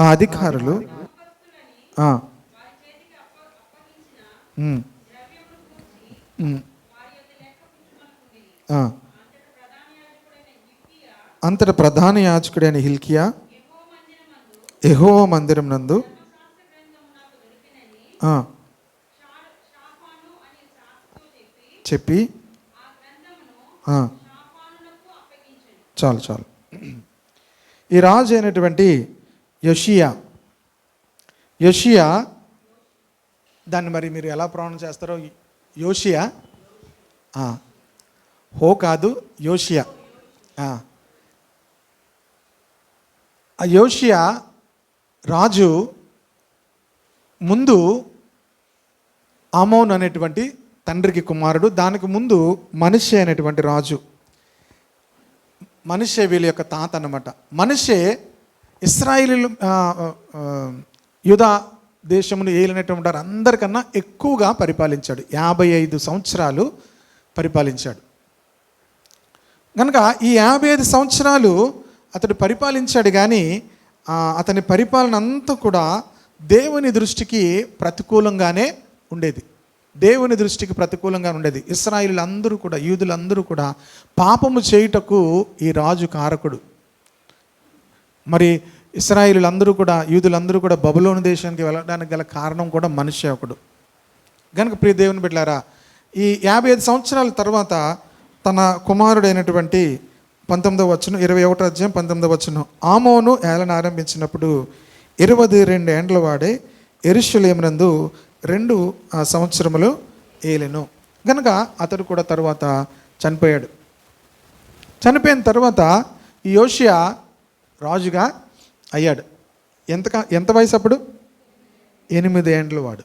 ఆ అధికారులు అంతట ప్రధాన యాజకుడైన హిల్కియా యెహోవా మందిరం నందు చెప్పి చాలు ఈ రాజు అయినటువంటి యోషియా దాన్ని మరి మీరు ఎలా ప్రొనౌన్స్ చేస్తారో, యోషియా హో కాదు, యోషియా. ఆ యోషియా రాజు ముందు ఆమోన్ అనేటువంటి తండ్రికి కుమారుడు, దానికి ముందు మనష్షే అనేటువంటి రాజు. మనష్షే వీళ్ళ యొక్క తాత అన్నమాట. మనష్షే ఇశ్రాయేలు యూదా దేశమును ఏలినటువంటి అందరికన్నా ఎక్కువగా పరిపాలించాడు. 55 సంవత్సరాలు పరిపాలించాడు. కనుక ఈ 55 సంవత్సరాలు అతడు పరిపాలించాడు. కానీ అతని పరిపాలన అంతా కూడా దేవుని దృష్టికి ప్రతికూలంగానే ఉండేది. దేవుని దృష్టికి ప్రతికూలంగా ఉండేది. ఇశ్రాయేలులందరూ కూడా, యూదులందరూ కూడా పాపము చేయుటకు ఈ రాజు కారకుడు. మరి ఇశ్రాయేలులందరూ కూడా, యూదులందరూ కూడా బబులోను దేశానికి వెళ్ళడానికి గల కారణం కూడా మనిషి ఒకడు. కనుక ప్రియ దేవుని బిడ్డలారా, ఈ 55 సంవత్సరాల తర్వాత తన కుమారుడైనటువంటి 19వ వచనం, 21వ అధ్యాయం 19వ వచనం, ఆమోను ఏలన ఆరంభించినప్పుడు 22 ఏండ్ల వాడే యెరూషలేమునందు 2 సంవత్సరములు ఏలెను. కనుక అతడు కూడా తర్వాత చనిపోయాడు. చనిపోయిన తర్వాత ఈ యోషియా రాజుగా అయ్యాడు. ఎంత వయసు అప్పుడు? 8 ఏండ్ల వాడు.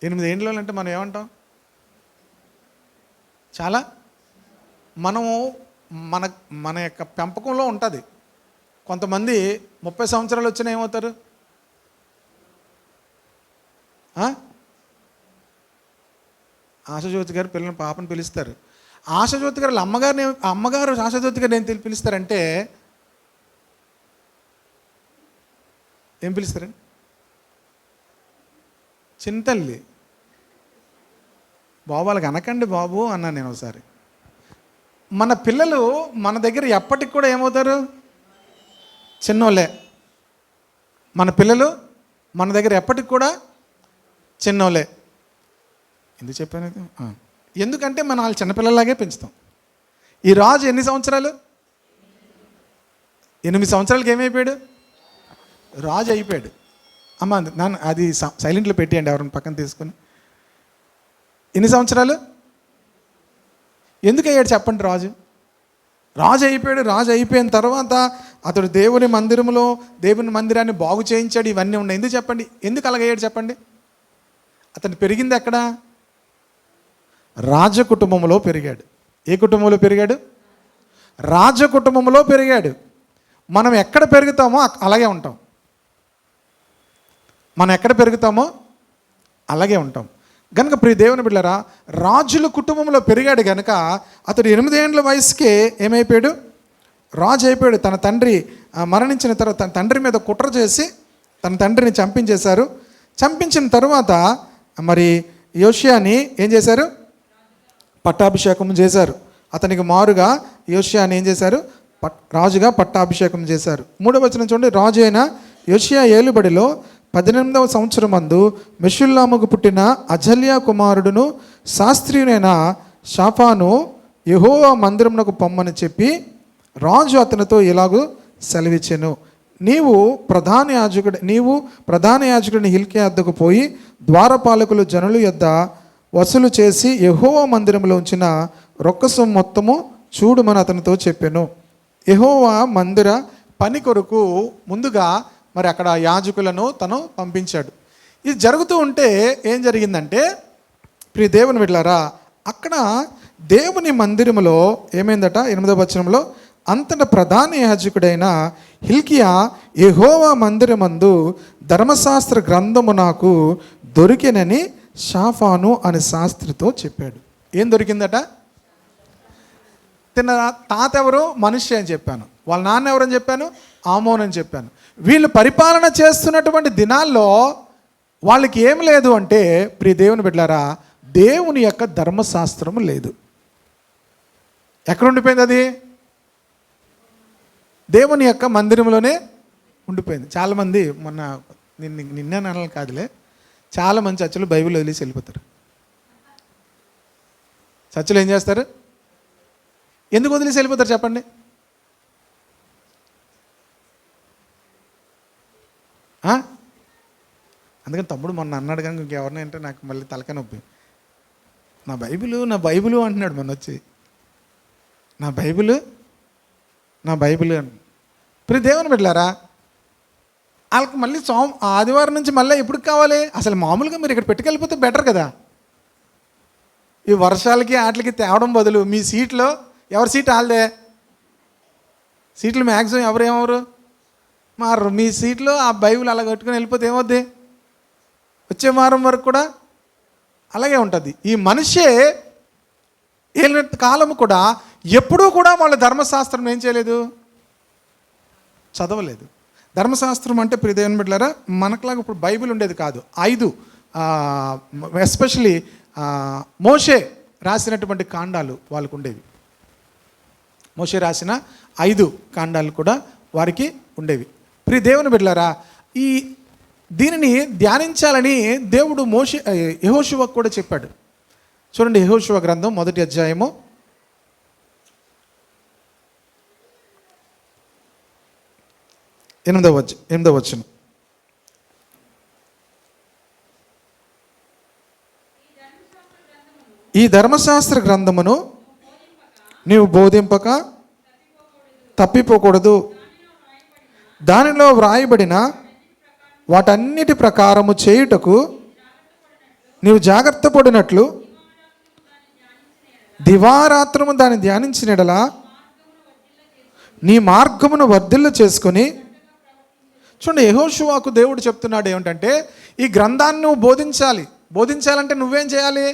8 ఏండ్లు అంటే మనం ఏమంటాం? చాలా మనము మన యొక్క పెంపకంలో ఉంటుంది. కొంతమంది 30 సంవత్సరాలు వచ్చినా ఏమవుతారు? ఆశజ్యోతి గారు పాపను పిలుస్తారు. ఆశజ్యోతి గారు అమ్మగారు ఆశజ్యోతి గారు ఏం పిలుస్తారంటే, ఏం పిలుస్తారండి? చింతల్లి. బాబు వాళ్ళకి అనకండి బాబు అన్నాను నేను ఒకసారి. మన పిల్లలు మన దగ్గర ఎప్పటికి కూడా ఏమవుతారు? చిన్నోళ్ళే. మన పిల్లలు మన దగ్గర ఎప్పటికి కూడా చిన్నోళ్ళే. ఎందుకు చెప్పాను? ఎందుకంటే మనం వాళ్ళు చిన్నపిల్లలాగే పెంచుతాం. ఈ రాజు ఎన్ని సంవత్సరాలు? 8 సంవత్సరాలకి ఏమైపోయాడు? రాజు అయిపోయాడు. అమ్మ నాన్న అది సైలెంట్లో పెట్టేయండి, ఎవరిని పక్కన తీసుకొని. ఎన్ని సంవత్సరాలు? ఎందుకు అయ్యాడు చెప్పండి? రాజు అయిపోయాడు. రాజు అయిపోయిన తర్వాత అతడు దేవుని మందిరాన్ని బాగు చేయించాడు. ఇవన్నీ ఉన్నాయి. ఎందుకు చెప్పండి? ఎందుకు అలాగయ్యాడు చెప్పండి? అతను పెరిగింది ఎక్కడ? రాజ కుటుంబంలో పెరిగాడు. ఏ కుటుంబంలో పెరిగాడు? రాజ కుటుంబంలో పెరిగాడు. మనం ఎక్కడ పెరుగుతామో అలాగే ఉంటాం. మనం ఎక్కడ పెరుగుతామో అలాగే ఉంటాం. కనుక ప్రియ దేవుని బిడ్డలారా, రాజుల కుటుంబంలో పెరిగాడు కనుక అతడు 8 ఏండ్ల వయసుకే ఏమైపోయాడు? రాజు అయిపోయాడు. తన తండ్రి మరణించిన తర్వాత తన తండ్రి మీద కుట్ర చేసి తన తండ్రిని చంపించేశారు. చంపించిన తర్వాత మరి యోషియాని ఏం చేశారు? పట్టాభిషేకం చేశారు. అతనికి మారుగా యోషియాని ఏం చేశారు? రాజుగా పట్టాభిషేకం చేశారు. 3వ వచనం చూడండి. రాజు అయిన యోషియా ఏలుబడిలో 18వ సంవత్సరమందు మెషుల్లాముకు పుట్టిన అజల్యా కుమారుడును శాస్త్రీయునైన షాఫాను యెహోవా మందిరమునకు పొమ్మని చెప్పి రాజు అతనితో ఇలాగూ సెలవిచ్చెను, నీవు ప్రధాన యాజకుడిని హిల్కియా వద్దకు పోయి ద్వారపాలకులు జనుల యొద్ద వసూలు చేసి యెహోవా మందిరంలో ఉంచిన రొక్కసం మొత్తము చూడుమని అతనితో చెప్పాను. యెహోవా మందిర పని కొరకు ముందుగా మరి అక్కడ యాజకులను తను పంపించాడు. ఇది జరుగుతూ ఉంటే ఏం జరిగిందంటే, ప్రియ దేవుని బిడ్డలారా, అక్కడ దేవుని మందిరములో ఏమైందట? 8వ వచనంలో, అంతటా ప్రధాన యాజకుడైన హిల్కియా యెహోవా మందిరమందు ధర్మశాస్త్ర గ్రంథము నాకు దొరికినని షాఫాను అనే శాస్త్రితో చెప్పాడు. ఏం దొరికిందట? తిన్న తాత ఎవరు? మనిషి అని చెప్పాను. వాళ్ళ నాన్న ఎవరని చెప్పాను? ఆమోన్ అని చెప్పాను. వీళ్ళు పరిపాలన చేస్తున్నటువంటి దినాల్లో వాళ్ళకి ఏం లేదు అంటే, ప్రియ దేవుని బిడ్డలారా, దేవుని యొక్క ధర్మశాస్త్రము లేదు. ఎక్కడ ఉండిపోయింది అది? దేవుని యొక్క మందిరంలోనే ఉండిపోయింది. చాలామంది నిన్న అనాలి కాదులే, చాలామంది చర్చలు బైబిల్ వదిలేసి వెళ్ళిపోతారు. చర్చలు ఏం చేస్తారు? ఎందుకు వదిలేసి వెళ్ళిపోతారు చెప్పండి? అందుకని తమ్ముడు మొన్న అన్నాడు కానీ ఇంకెవరిని అంటే నాకు మళ్ళీ తలకాయ నొప్పి. నా బైబిలు అంటున్నాడు మొన్న వచ్చి. నా బైబిల్ అని. ప్రియ దేవుని బిడ్డలారా, వాళ్ళకి మళ్ళీ ఆదివారం నుంచి మళ్ళీ ఎప్పుడు కావాలి? అసలు మామూలుగా మీరు ఇక్కడ పెట్టుకెళ్ళిపోతే బెటర్ కదా. ఈ వర్షాలకి వాటికి తేవడం బదులు మీ సీట్లో ఎవరి సీట్ వాళ్ళదే. సీట్లు మ్యాక్సిమం ఎవరు మారు. మీ సీట్లో ఆ బైబిల్ అలా కట్టుకుని వెళ్ళిపోతే ఏమవుద్ది? వచ్చే వారం వరకు కూడా అలాగే ఉంటుంది. ఈ మనిషే ఏలిన కాలం కూడా ఎప్పుడూ కూడా వాళ్ళ ధర్మశాస్త్రం ఏం చేయలేదు? చదవలేదు. ధర్మశాస్త్రం అంటే ప్రియ దేవుని బిడ్డలారా, మనకులాగా ఇప్పుడు బైబిల్ ఉండేది కాదు. 5 ఎస్పెషలీ మోషే రాసినటువంటి కాండాలు వాళ్ళకు ఉండేవి. మోషే రాసిన 5 కాండాలు కూడా వారికి ఉండేవి. ప్రియ దేవుని బిడ్డలారా, దీనిని ధ్యానించాలని దేవుడు యెహోషువకు కూడా చెప్పాడు. చూడండి, యెహోషువ గ్రంథం 1వ అధ్యాయము 8వ వచనం. ఈ ధర్మశాస్త్ర గ్రంథమును నీవు బోధింపక తప్పిపోకూడదు. దానిలో వ్రాయబడిన వాటన్నిటి ప్రకారము చేయుటకు నీవు జాగ్రత్త పడినట్లు దివారాత్రము దాన్ని ధ్యానించినడలా నీ మార్గమును వర్ధిల్ల చేసుకొని. చూడండి, యెహోషువకు దేవుడు చెప్తున్నాడు ఏమిటంటే, ఈ గ్రంథాన్ని నువ్వు బోధించాలంటే నువ్వేం చేయాలి?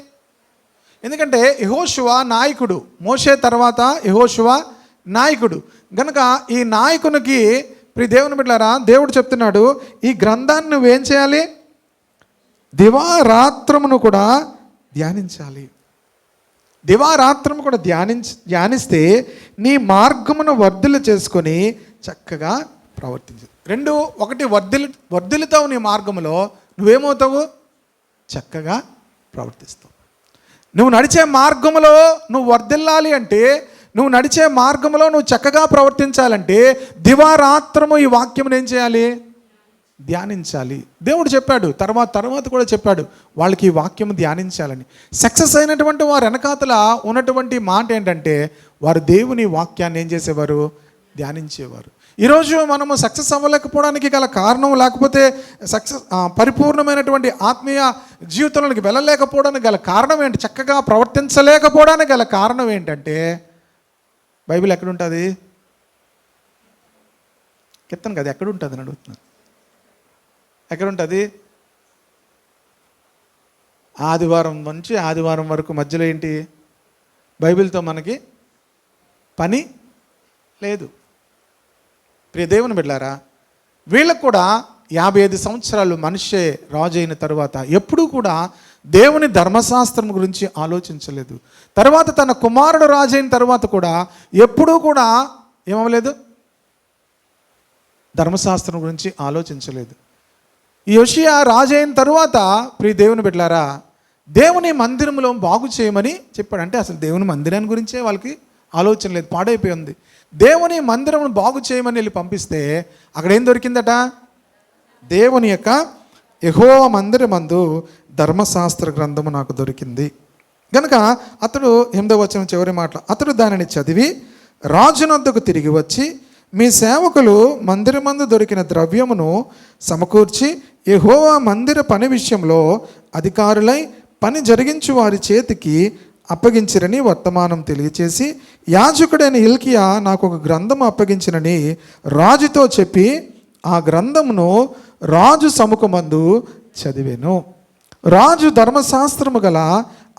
ఎందుకంటే యెహోషువ నాయకుడు, మోషే తర్వాత యెహోషువ నాయకుడు గనుక ఈ నాయకునికి ప్రియ దేవుని బిడ్డలారా, దేవుడు చెప్తున్నాడు ఈ గ్రంథాన్ని నువ్వేం చేయాలి? దివారాత్రమును కూడా ధ్యానించాలి. దివారాత్రము కూడా ధ్యానిస్తే నీ మార్గమును వర్ధిల్ల చేసుకొని చక్కగా ప్రవర్తించు. 2, 1 వర్ధిల్లుతావు. నీ మార్గములో నువ్వేమవుతావు? చక్కగా ప్రవర్తిస్తావు. నువ్వు నడిచే మార్గంలో నువ్వు వర్ధిల్లాలి అంటే, నువ్వు నడిచే మార్గంలో నువ్వు చక్కగా ప్రవర్తించాలంటే దివారాత్రము ఈ వాక్యమును ఏం చేయాలి? ధ్యానించాలి. దేవుడు చెప్పాడు, తర్వాత కూడా చెప్పాడు వాళ్ళకి ఈ వాక్యము ధ్యానించాలని. సక్సెస్ అయినటువంటి వారు వెనకాతల ఉన్నటువంటి మాట ఏంటంటే, వారు దేవుని వాక్యాన్ని ఏం చేసేవారు? ధ్యానించేవారు. ఈరోజు మనము సక్సెస్ అవ్వలేకపోవడానికి గల కారణం, లేకపోతే పరిపూర్ణమైనటువంటి ఆత్మీయ జీవితంలోకి వెళ్ళలేకపోవడానికి గల కారణం ఏంటి? చక్కగా ప్రవర్తించలేకపోవడానికి గల కారణం ఏంటంటే, బైబిల్ ఎక్కడుంటుంది? చెప్తాను కదా, ఎక్కడుంటుంది అని అడుగుతున్నాను. ఎక్కడుంటుంది? ఆదివారం నుంచి ఆదివారం వరకు మధ్యలో ఏంటి? బైబిల్తో మనకి పని లేదు. ప్రియ దేవుని బిడ్డలారా, వీళ్ళకు కూడా 55 సంవత్సరాలు మనిషే రాజు అయిన తర్వాత ఎప్పుడూ కూడా దేవుని ధర్మశాస్త్రం గురించి ఆలోచించలేదు. తర్వాత తన కుమారుడు రాజు అయిన తర్వాత కూడా ఎప్పుడూ కూడా ఏమవ్వలేదు? ధర్మశాస్త్రం గురించి ఆలోచించలేదు. ఈ యోషియా రాజు అయిన తరువాత ప్రియ దేవుని బిడ్డలారా, దేవుని మందిరంలో బాగు చేయమని చెప్పాడు. అంటే అసలు దేవుని మందిరాన్ని గురించే వాళ్ళకి ఆలోచన లేదు, పాడైపోయి ఉంది. దేవుని మందిరమును బాగు చేయమని వెళ్ళి పంపిస్తే అక్కడ ఏం దొరికిందట? దేవుని యొక్క యెహోవా మందిరమందు ధర్మశాస్త్ర గ్రంథము నాకు దొరికింది. కనుక అతడు 8వ వచనం చివరి మాటలు, అతడు దానిని చదివి రాజునొద్దకు తిరిగి వచ్చి, మీ సేవకులు మందిరమందు దొరికిన ద్రవ్యమును సమకూర్చి యెహోవా మందిర పని విషయంలో అధికారులై పని జరిగించు వారి చేతికి అప్పగించిరని వర్తమానం తెలియచేసి, యాజకుడైన హిల్కియా నాకు ఒక గ్రంథం అప్పగించినని రాజుతో చెప్పి ఆ గ్రంథమును రాజు సముఖమందు చదివాను. రాజు ధర్మశాస్త్రము గల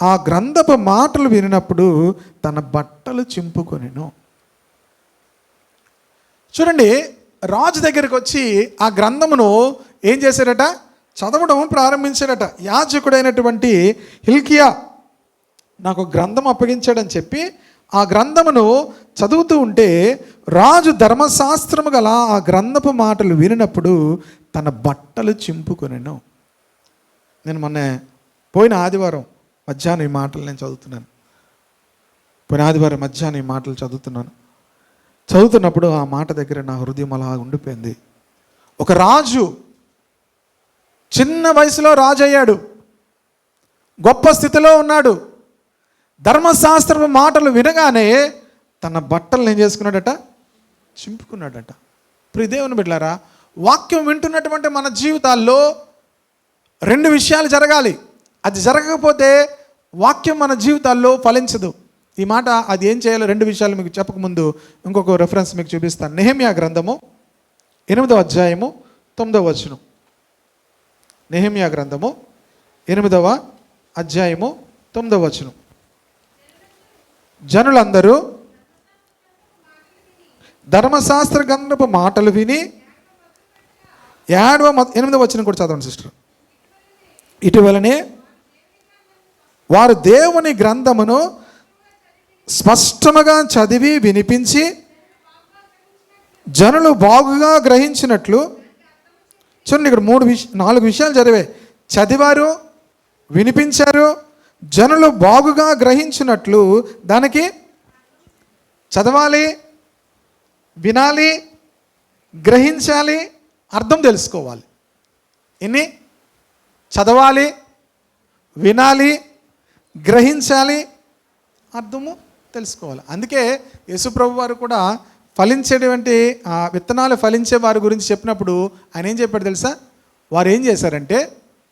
ఆ గ్రంథపు మాటలు వినినప్పుడు తన బట్టలు చింపుకొనెను. చూడండి, రాజు దగ్గరికి వచ్చి ఆ గ్రంథమును ఏం చేశాడట? చదవడం ప్రారంభించాడట. యాజకుడైనటువంటి హిల్కియా నాకు గ్రంథం అప్పగించాడని చెప్పి ఆ గ్రంథమును చదువుతూ ఉంటే రాజు ధర్మశాస్త్రము గల ఆ గ్రంథపు మాటలు వినినప్పుడు తన బట్టలు చింపుకొనెను. నేను పోయిన ఆదివారం మధ్యాహ్నం ఈ మాటలు నేను చదువుతున్నాను. పోయిన ఆదివారం మధ్యాహ్నం ఈ మాటలు చదువుతున్నప్పుడు ఆ మాట దగ్గర నా హృదయం అలా ఉండిపోయింది. ఒక రాజు చిన్న వయసులో రాజు అయ్యాడు, గొప్ప స్థితిలో ఉన్నాడు. ధర్మశాస్త్రపు మాటలు వినగానే తన బట్టలు ఏం చేసుకున్నాడట? చింపుకున్నాడట. ప్రియ దేవుని బిడ్డలారా, వాక్యం వింటున్నటువంటి మన జీవితాల్లో రెండు విషయాలు జరగాలి. అది జరగకపోతే వాక్యం మన జీవితాల్లో ఫలించదు. ఈ మాట అది ఏం చేయాలో రెండు విషయాలు మీకు చెప్పకముందు ఇంకొక రెఫరెన్స్ మీకు చూపిస్తాను. నెహెమ్యా గ్రంథము 8వ అధ్యాయము 9వ వచనం. నెహెమ్యా గ్రంథము 8వ అధ్యాయము 9వ వచనం. జనులందరూ ధర్మశాస్త్ర గ్రంథపు మాటలు విని 8వ వచనం కూడా చదవండి సిస్టర్. ఇటీవలనే వారు దేవుని గ్రంథమును స్పష్టముగా చదివి వినిపించి జనులు బాగుగా గ్రహించినట్లు. చూడండి, ఇక్కడ 4 విషయాలు చదివారు, వినిపించారు, జనులు బాగుగా గ్రహించినట్లు. దానికి చదవాలి, వినాలి, గ్రహించాలి, అర్థం తెలుసుకోవాలి. ఇన్ని చదవాలి, వినాలి, గ్రహించాలి, అర్థము తెలుసుకోవాలి. అందుకే యేసుప్రభు వారు కూడా ఫలించేటువంటి విత్తనాలు ఫలించే వారి గురించి చెప్పినప్పుడు ఆయన ఏం చెప్పాడు తెలుసా? వారు ఏం చేశారంటే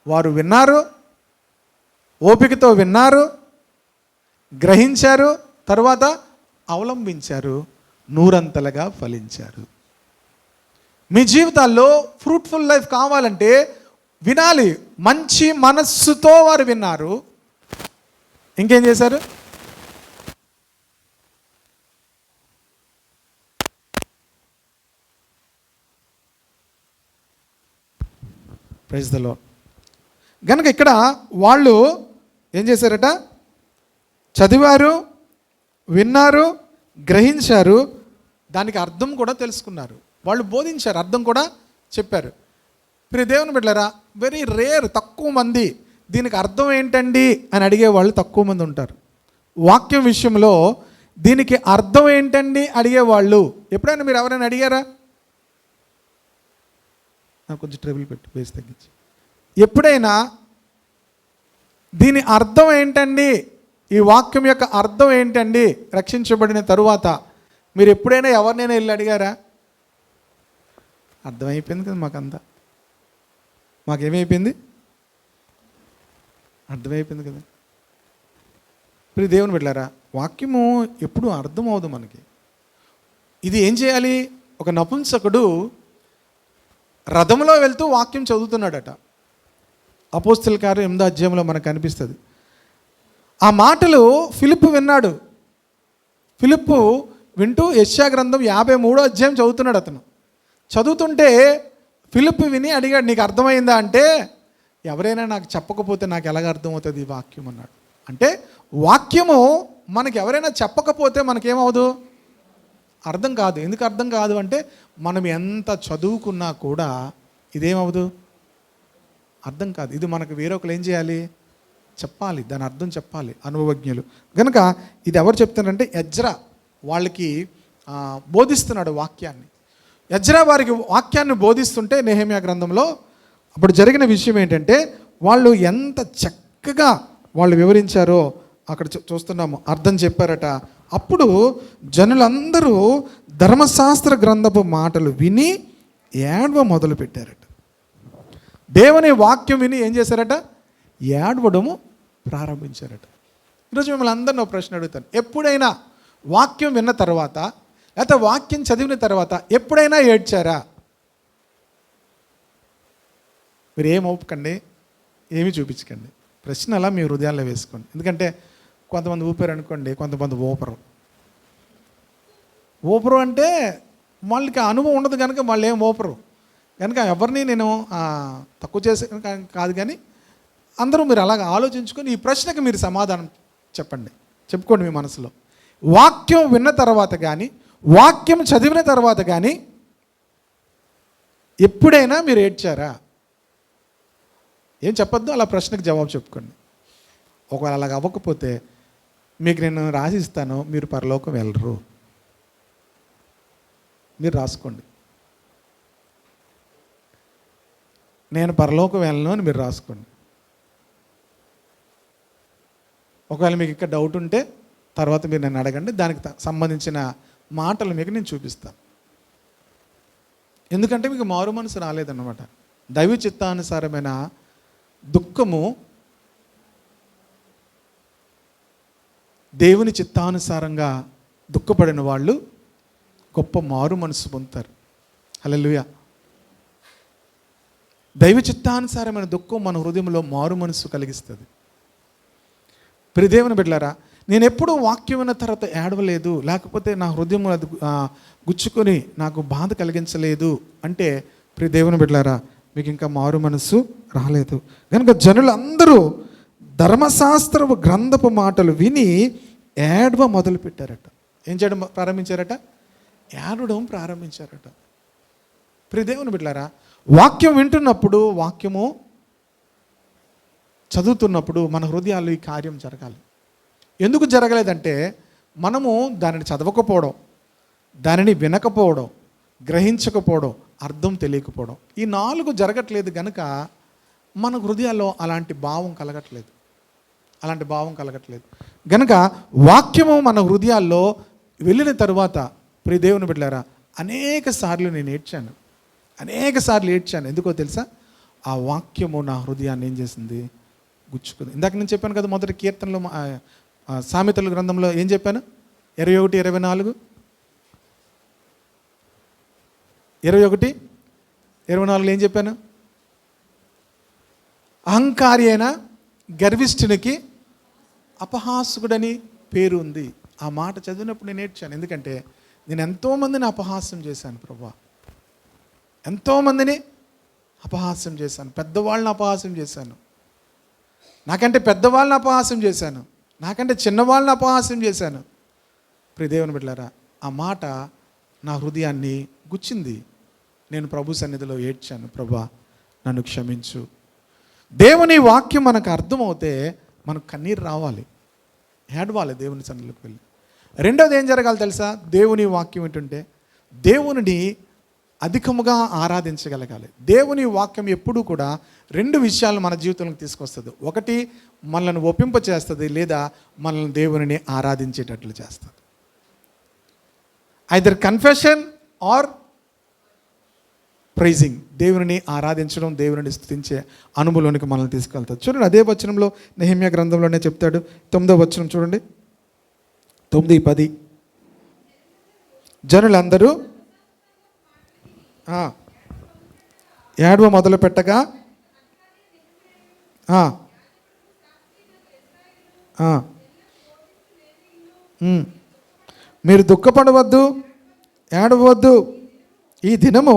వారు విన్నారు, ఓపికతో విన్నారు, గ్రహించారు, తర్వాత అవలంబించారు, నూరంతలుగా ఫలించారు. మీ జీవితాల్లో ఫ్రూట్ఫుల్ లైఫ్ కావాలంటే వినాలి. మంచి మనస్సుతో వారు విన్నారు, ఇంకేం చేశారు? Praise the lord. కనుక ఇక్కడ వాళ్ళు ఏం చేశారట? చదివారు, విన్నారు, గ్రహించారు, దానికి అర్థం కూడా తెలుసుకున్నారు. వాళ్ళు బోధించారు, అర్థం కూడా చెప్పారు. ప్రియ దేవుని బిడ్డలారా, వెరీ రేర్, తక్కువ మంది దీనికి అర్థం ఏంటండి అని అడిగే వాళ్ళు తక్కువ మంది ఉంటారు. వాక్యం విషయంలో దీనికి అర్థం ఏంటండి అడిగేవాళ్ళు ఎప్పుడైనా మీరు ఎవరైనా అడిగారా? నాకు కొంచెం ట్రబుల్ పెట్టి బేస్ తగ్గించి. ఎప్పుడైనా దీని అర్థం ఏంటండి, ఈ వాక్యం యొక్క అర్థం ఏంటండి రక్షించబడిన తరువాత మీరు ఎప్పుడైనా ఎవరినైనా వెళ్ళి అడిగారా? అర్థమైపోయింది కదా మాకంతా. మాకేమైపోయింది? అర్థమైపోయింది కదా. ప్రియ దేవుని బిడ్డలారా, వాక్యము ఎప్పుడూ అర్థం అవదు మనకి. ఇది ఏం చేయాలి? ఒక నపుంసకుడు రథంలో వెళ్తూ వాక్యం చదువుతున్నాడట. అపోస్తల కార్యం 8వ అధ్యాయంలో మనకు కనిపిస్తుంది. ఆ మాటలు ఫిలిప్పు విన్నాడు. ఫిలిప్పు వింటూ యెషయా గ్రంథం 53వ అధ్యాయం చదువుతున్నాడు. అతను చదువుతుంటే ఫిలిప్పు విని అడిగాడు, నీకు అర్థమైందా అంటే, ఎవరైనా నాకు చెప్పకపోతే నాకు ఎలాగ అర్థమవుతుంది ఈ వాక్యం అన్నాడు. అంటే వాక్యము మనకి ఎవరైనా చెప్పకపోతే మనకేమవదు? అర్థం కాదు. ఎందుకు అర్థం కాదు అంటే, మనం ఎంత చదువుకున్నా కూడా ఇదేమవదు? అర్థం కాదు. ఇది మనకు వేరొకరు ఏం చేయాలి? చెప్పాలి, దాని అర్థం చెప్పాలి, అనుభవజ్ఞులు. కనుక ఇది ఎవరు చెప్తున్నారంటే ఎజ్రా వాళ్ళకి బోధిస్తున్నాడు వాక్యాన్ని. ఎజ్రా వారికి వాక్యాన్ని బోధిస్తుంటే నెహెమ్యా గ్రంథంలో అప్పుడు జరిగిన విషయం ఏంటంటే, వాళ్ళు ఎంత చక్కగా వాళ్ళు వివరించారో అక్కడ చూస్తున్నాము. అర్థం చెప్పారట. అప్పుడు జనులందరూ ధర్మశాస్త్ర గ్రంథపు మాటలు విని ఏడవ మొదలు పెట్టారట. దేవుని వాక్యం విని ఏం చేశారట? ఏడవడము ప్రారంభించారట. ఈరోజు మిమ్మల్ని అందరినీ ఒక ప్రశ్న అడుగుతాను. ఎప్పుడైనా వాక్యం విన్న తర్వాత లేకపోతే వాక్యం చదివిన తర్వాత ఎప్పుడైనా ఏడ్చారా? మీరు ఏం ఒప్పుకండి, ఏమీ చూపించకండి. ప్రశ్న అలా మీ హృదయాల్లో వేసుకోండి. ఎందుకంటే కొంతమంది ఊపారు అనుకోండి, కొంతమంది ఊపరు. ఊపరు అంటే వాళ్ళకి ఆ అనుభవం ఉండదు కనుక వాళ్ళు ఏం ఓపరు కనుక ఎవరిని నేను తక్కువ చేసే కాదు, కానీ అందరూ మీరు అలాగ ఆలోచించుకొని ఈ ప్రశ్నకి మీరు సమాధానం చెప్పండి, చెప్పుకోండి మీ మనసులో. వాక్యం విన్న తర్వాత కానీ, వాక్యం చదివిన తర్వాత కానీ ఎప్పుడైనా మీరు ఏడ్చారా? ఏం చెప్పొద్దు, అలా ప్రశ్నకు జవాబు చెప్పుకోండి. ఒకవేళ అలాగ అవ్వకపోతే మీకు నేను రాసిస్తాను, మీరు పరలోకం వెళ్ళరు. మీరు రాసుకోండి, నేను పరలోకం వెళ్ళను అని మీరు రాసుకోండి. ఒకవేళ మీకు ఇక్కడ డౌట్ ఉంటే తర్వాత మీరు నన్ను అడగండి, దానికి సంబంధించిన మాటలు మీకు నేను చూపిస్తాను. ఎందుకంటే మీకు మారు మనసు రాలేదన్నమాట. దైవ చిత్తానుసారమైన దుఃఖము దేవుని చిత్తానుసారంగా దుఃఖపడిన వాళ్ళు గొప్ప మారు మనసు పొందుతారు. హల్లెలూయా. దైవ చిత్తానుసారమైన దుఃఖం మన హృదయంలో మారు మనసు కలిగిస్తుంది. ప్రియ దేవుని బిడ్డలారా, నేను ఎప్పుడూ వాక్యం విన్న తర్వాత ఏడవలేదు, లేకపోతే నా హృదయం అది గుచ్చుకొని నాకు బాధ కలిగించలేదు అంటే, ప్రియ దేవుని బిడ్డలారా, మీకు ఇంకా మారు మనసు రాలేదు. కనుక జనులందరూ ధర్మశాస్త్రపు గ్రంథపు మాటలు విని ఏడవ మొదలు పెట్టారట. ఏం చేయడం ప్రారంభించారట? ఏడవడం ప్రారంభించారట. ప్రియ దేవుని బిడ్డలారా, వాక్యం వింటున్నప్పుడు, వాక్యము చదువుతున్నప్పుడు మన హృదయాల్లో ఈ కార్యం జరగాలి. ఎందుకు జరగలేదంటే, మనము దానిని చదవకపోవడం, దానిని వినకపోవడం, గ్రహించకపోవడం, అర్థం తెలియకపోవడం, ఈ 4 జరగట్లేదు కనుక మన హృదయాల్లో అలాంటి భావం కలగట్లేదు. గనుక వాక్యము మన హృదయాల్లో వెళ్ళిన తరువాత, ప్రియ దేవుని బిడ్డలారా, అనేక సార్లు నేను ఏడ్చాను. ఎందుకో తెలుసా? ఆ వాక్యము నా హృదయాన్ని ఏం చేసింది? గుచ్చుకుంది. ఇందాక నేను చెప్పాను కదా, మొదటి కీర్తనలో సామెతల గ్రంథంలో ఏం చెప్పాను? 21:24 21:24 ఏం చెప్పాను? అహంకారి అయిన గర్విష్ఠునికి అపహాసకుడని పేరు ఉంది. ఆ మాట చదివినప్పుడు నేను ఏడ్చాను. ఎందుకంటే నేను ఎంతోమందిని అపహాస్యం చేశాను ప్రభువా, ఎంతోమందిని అపహాస్యం చేశాను. పెద్దవాళ్ళని అపహాస్యం చేశాను, నాకంటే పెద్దవాళ్ళని అపహాస్యం చేశాను, నాకంటే చిన్నవాళ్ళని అపహాస్యం చేశాను. ప్రియ దేవుని బిడ్డలారా, ఆ మాట నా హృదయాన్ని గుచ్చింది. నేను ప్రభు సన్నిధిలో ఏడ్చాను, ప్రభువా నన్ను క్షమించు. దేవుని వాక్యం మనకు అర్థమవుతే మనకు కన్నీరు రావాలి, ఏడవాలి దేవుని సన్నిధిలోకి వెళ్ళి. రెండోది ఏం జరగాలి తెలుసా? దేవుని వాక్యం ఏంటంటే దేవునిని అధికముగా ఆరాధించగలగాలి. దేవుని వాక్యం ఎప్పుడూ కూడా 2 విషయాలు మన జీవితంలోకి తీసుకొస్తుంది. ఒకటి, మనల్ని ఒప్పింప చేస్తుంది, లేదా మనల్ని దేవునిని ఆరాధించేటట్లు చేస్తుంది. Either confession or praising. దేవునిని ఆరాధించడం, దేవునిని స్తుతించే అనుభవంలోనికి మనల్ని తీసుకెళ్తాడు. చూడండి, అదే వచనంలో నెహెమ్యా గ్రంథంలోనే చెప్తాడు. 9వ వచనం చూడండి, 9:10. జనులందరూ ఏడవ మొదలు పెట్టగా మీరు దుఃఖపడవద్దు, ఏడవద్దు, ఈ దినము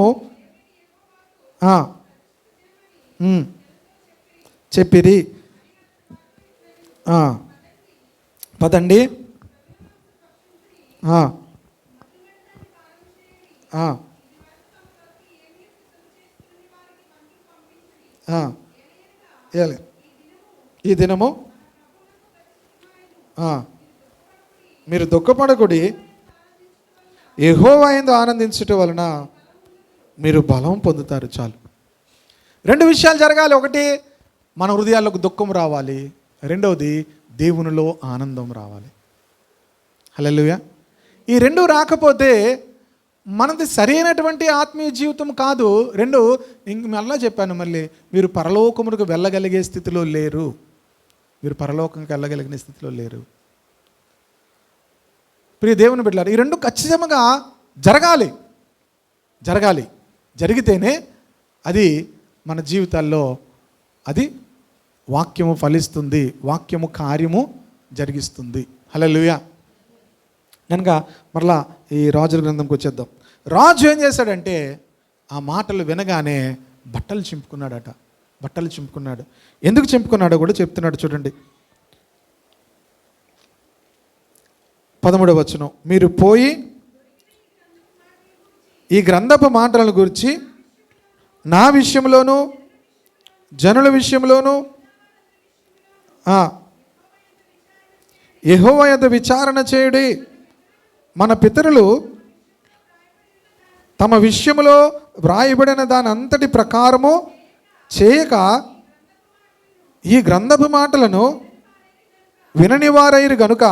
చెప్పిరి. పదండి, ఈ దినము మీరు దుఃఖపడకుడి, యెహోవా యందు ఆనందించుట వలన మీరు బలం పొందుతారు. చాలు. 2 విషయాలు జరగాలి. ఒకటి, మన హృదయాలకు దుఃఖం రావాలి. రెండవది, దేవునిలో ఆనందం రావాలి. హల్లెలూయా. ఈ 2 రాకపోతే మనది సరైనటువంటి ఆత్మీయ జీవితం కాదు. 2, ఇంక మళ్ళా చెప్పాను, మళ్ళీ మీరు పరలోకమునకు వెళ్ళగలిగే స్థితిలో లేరు. ప్రియ దేవుని బిడ్డలారా, ఈ 2 ఖచ్చితంగా జరగాలి. జరిగితేనే అది మన జీవితాల్లో అది వాక్యము ఫలిస్తుంది, వాక్యము కార్యము జరిగిస్తుంది. హల్లెలూయా. కనుక మరలా ఈ రాజుల గ్రంథంకి వచ్చేద్దాం. రాజు ఏం చేశాడంటే ఆ మాటలు వినగానే బట్టలు చింపుకున్నాడట. బట్టలు చింపుకున్నాడు. ఎందుకు చింపుకున్నాడో కూడా చెప్తున్నాడు చూడండి. 13వ వచనం, మీరు పోయి ఈ గ్రంథపు మాటలను గురించి నా విషయంలోనూ జనుల విషయంలోనూ యెహోవా యొద్ద విచారణ చేయుడి. మన పితరులు తమ విషయంలో వ్రాయబడిన దాని అంతటి ప్రకారము చేయక ఈ గ్రంథపు మాటలను వినని వారైరు గనుక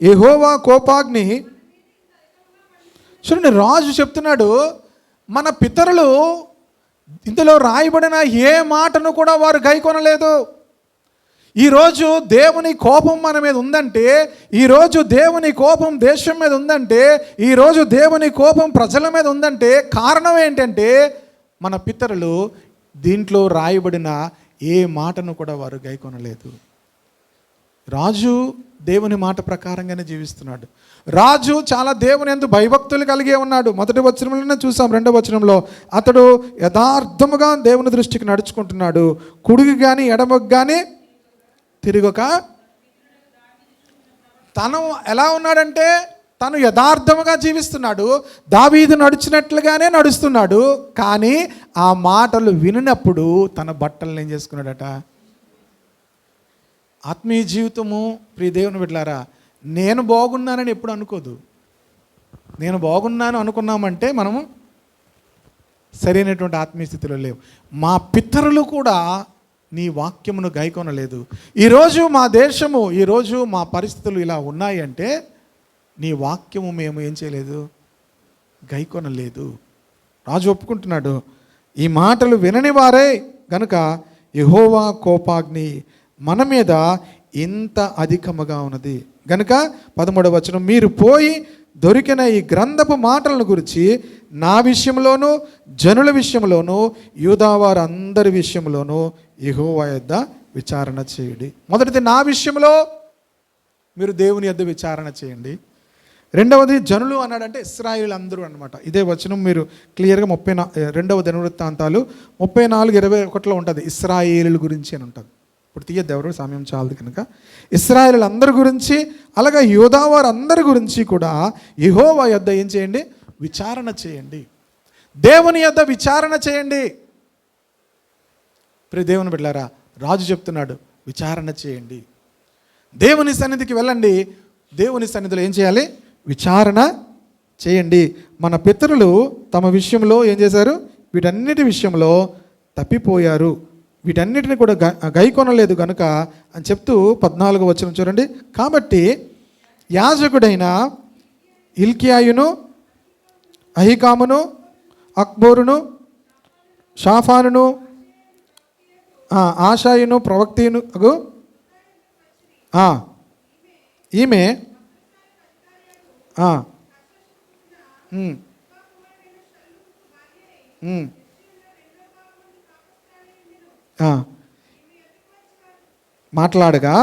యెహోవా కోపాగ్ని. చూడండి, రాజు చెప్తున్నాడు, మన పితరులు ఇందులో రాయబడిన ఏ మాటను కూడా వారు గైకొనలేదు. ఈరోజు దేవుని కోపం మన మీద ఉందంటే, ఈరోజు దేవుని కోపం దేశం మీద ఉందంటే, ఈరోజు దేవుని కోపం ప్రజల మీద ఉందంటే కారణం ఏంటంటే మన పితరులు దీంట్లో రాయబడిన ఏ మాటను కూడా వారు గైకొనలేదు. రాజు దేవుని మాట ప్రకారంగానే జీవిస్తున్నాడు. రాజు చాలా దేవుని యందు భయభక్తులు కలిగే ఉన్నాడు. మొదటి వచనంలోనే చూసాం. 2వ వచనంలో అతడు యథార్థముగా దేవుని దృష్టికి నడుచుకుంటున్నాడు. కుడికి కానీ ఎడమకు కానీ తిరిగక. తను ఎలా ఉన్నాడంటే తను యథార్థముగా జీవిస్తున్నాడు. దావీదు నడిచినట్లుగానే నడుస్తున్నాడు. కానీ ఆ మాటలు వినినప్పుడు తన బట్టలను ఏం చేసుకున్నాడట? ఆత్మీయ జీవితము ప్రియ దేవుని బిడ్డలారా, నేను బాగున్నానని ఎప్పుడు అనుకోదు. నేను బాగున్నాను అనుకున్నామంటే మనము సరైనటువంటి ఆత్మీయ స్థితిలో లేవు. మా పితరులు కూడా నీ వాక్యమును గైకొనలేదు. ఈరోజు మా దేశము, ఈరోజు మా పరిస్థితులు ఇలా ఉన్నాయి అంటే నీ వాక్యము మేము ఏం చేయలేదు, గైకొనలేదు. రాజు ఒప్పుకుంటున్నాడు, ఈ మాటలు వినని వారే గనుక యెహోవా కోపాగ్ని మన మీద ఇంత అధికముగా ఉన్నది గనుక. 13వ వచనం, మీరు పోయి దొరికిన ఈ గ్రంథపు మాటలను గురించి నా విషయంలోనూ జనుల విషయంలోనూ యూదావారు అందరి విషయంలోనూ యెహోవా యొద్ద విచారణ చేయండి. మొదటిది నా విషయంలో మీరు దేవుని యొద్ద విచారణ చేయండి. రెండవది జనులు అన్నాడంటే ఇశ్రాయేలు అందరూ అనమాట. ఇదే వచనం మీరు క్లియర్గా 32వ దినవృత్తాంతాలు 34:21 ఉంటుంది. ఇశ్రాయేలు గురించి అని ఉంటుంది. ఇప్పుడు తీయద్దు, ఎవరు సమయం చాలదు కనుక. ఇశ్రాయేలు అందరి గురించి, అలాగే యూదావారు అందరి గురించి కూడా యెహోవా యొద్ద ఏం చేయండి, విచారణ చేయండి. దేవుని యొద్ద విచారణ చేయండి. ప్రియ దేవుని బిడ్డలారా, రాజు చెప్తున్నాడు విచారణ చేయండి. దేవుని సన్నిధికి వెళ్ళండి. దేవుని సన్నిధిలో ఏం చేయాలి, విచారణ చేయండి. మన పితరులు తమ విషయంలో ఏం చేశారు, వీటన్నిటి విషయంలో తప్పిపోయారు, వీటన్నిటిని కూడా గైకొనలేదు కనుక అని చెప్తూ 14వ వచనం చూడండి. కాబట్టి యాజకుడైన హిల్కీయాయును అహికామును అక్బోరును షాఫానును ఆషాయును ప్రవక్తను ఈమె మాట్లాడగా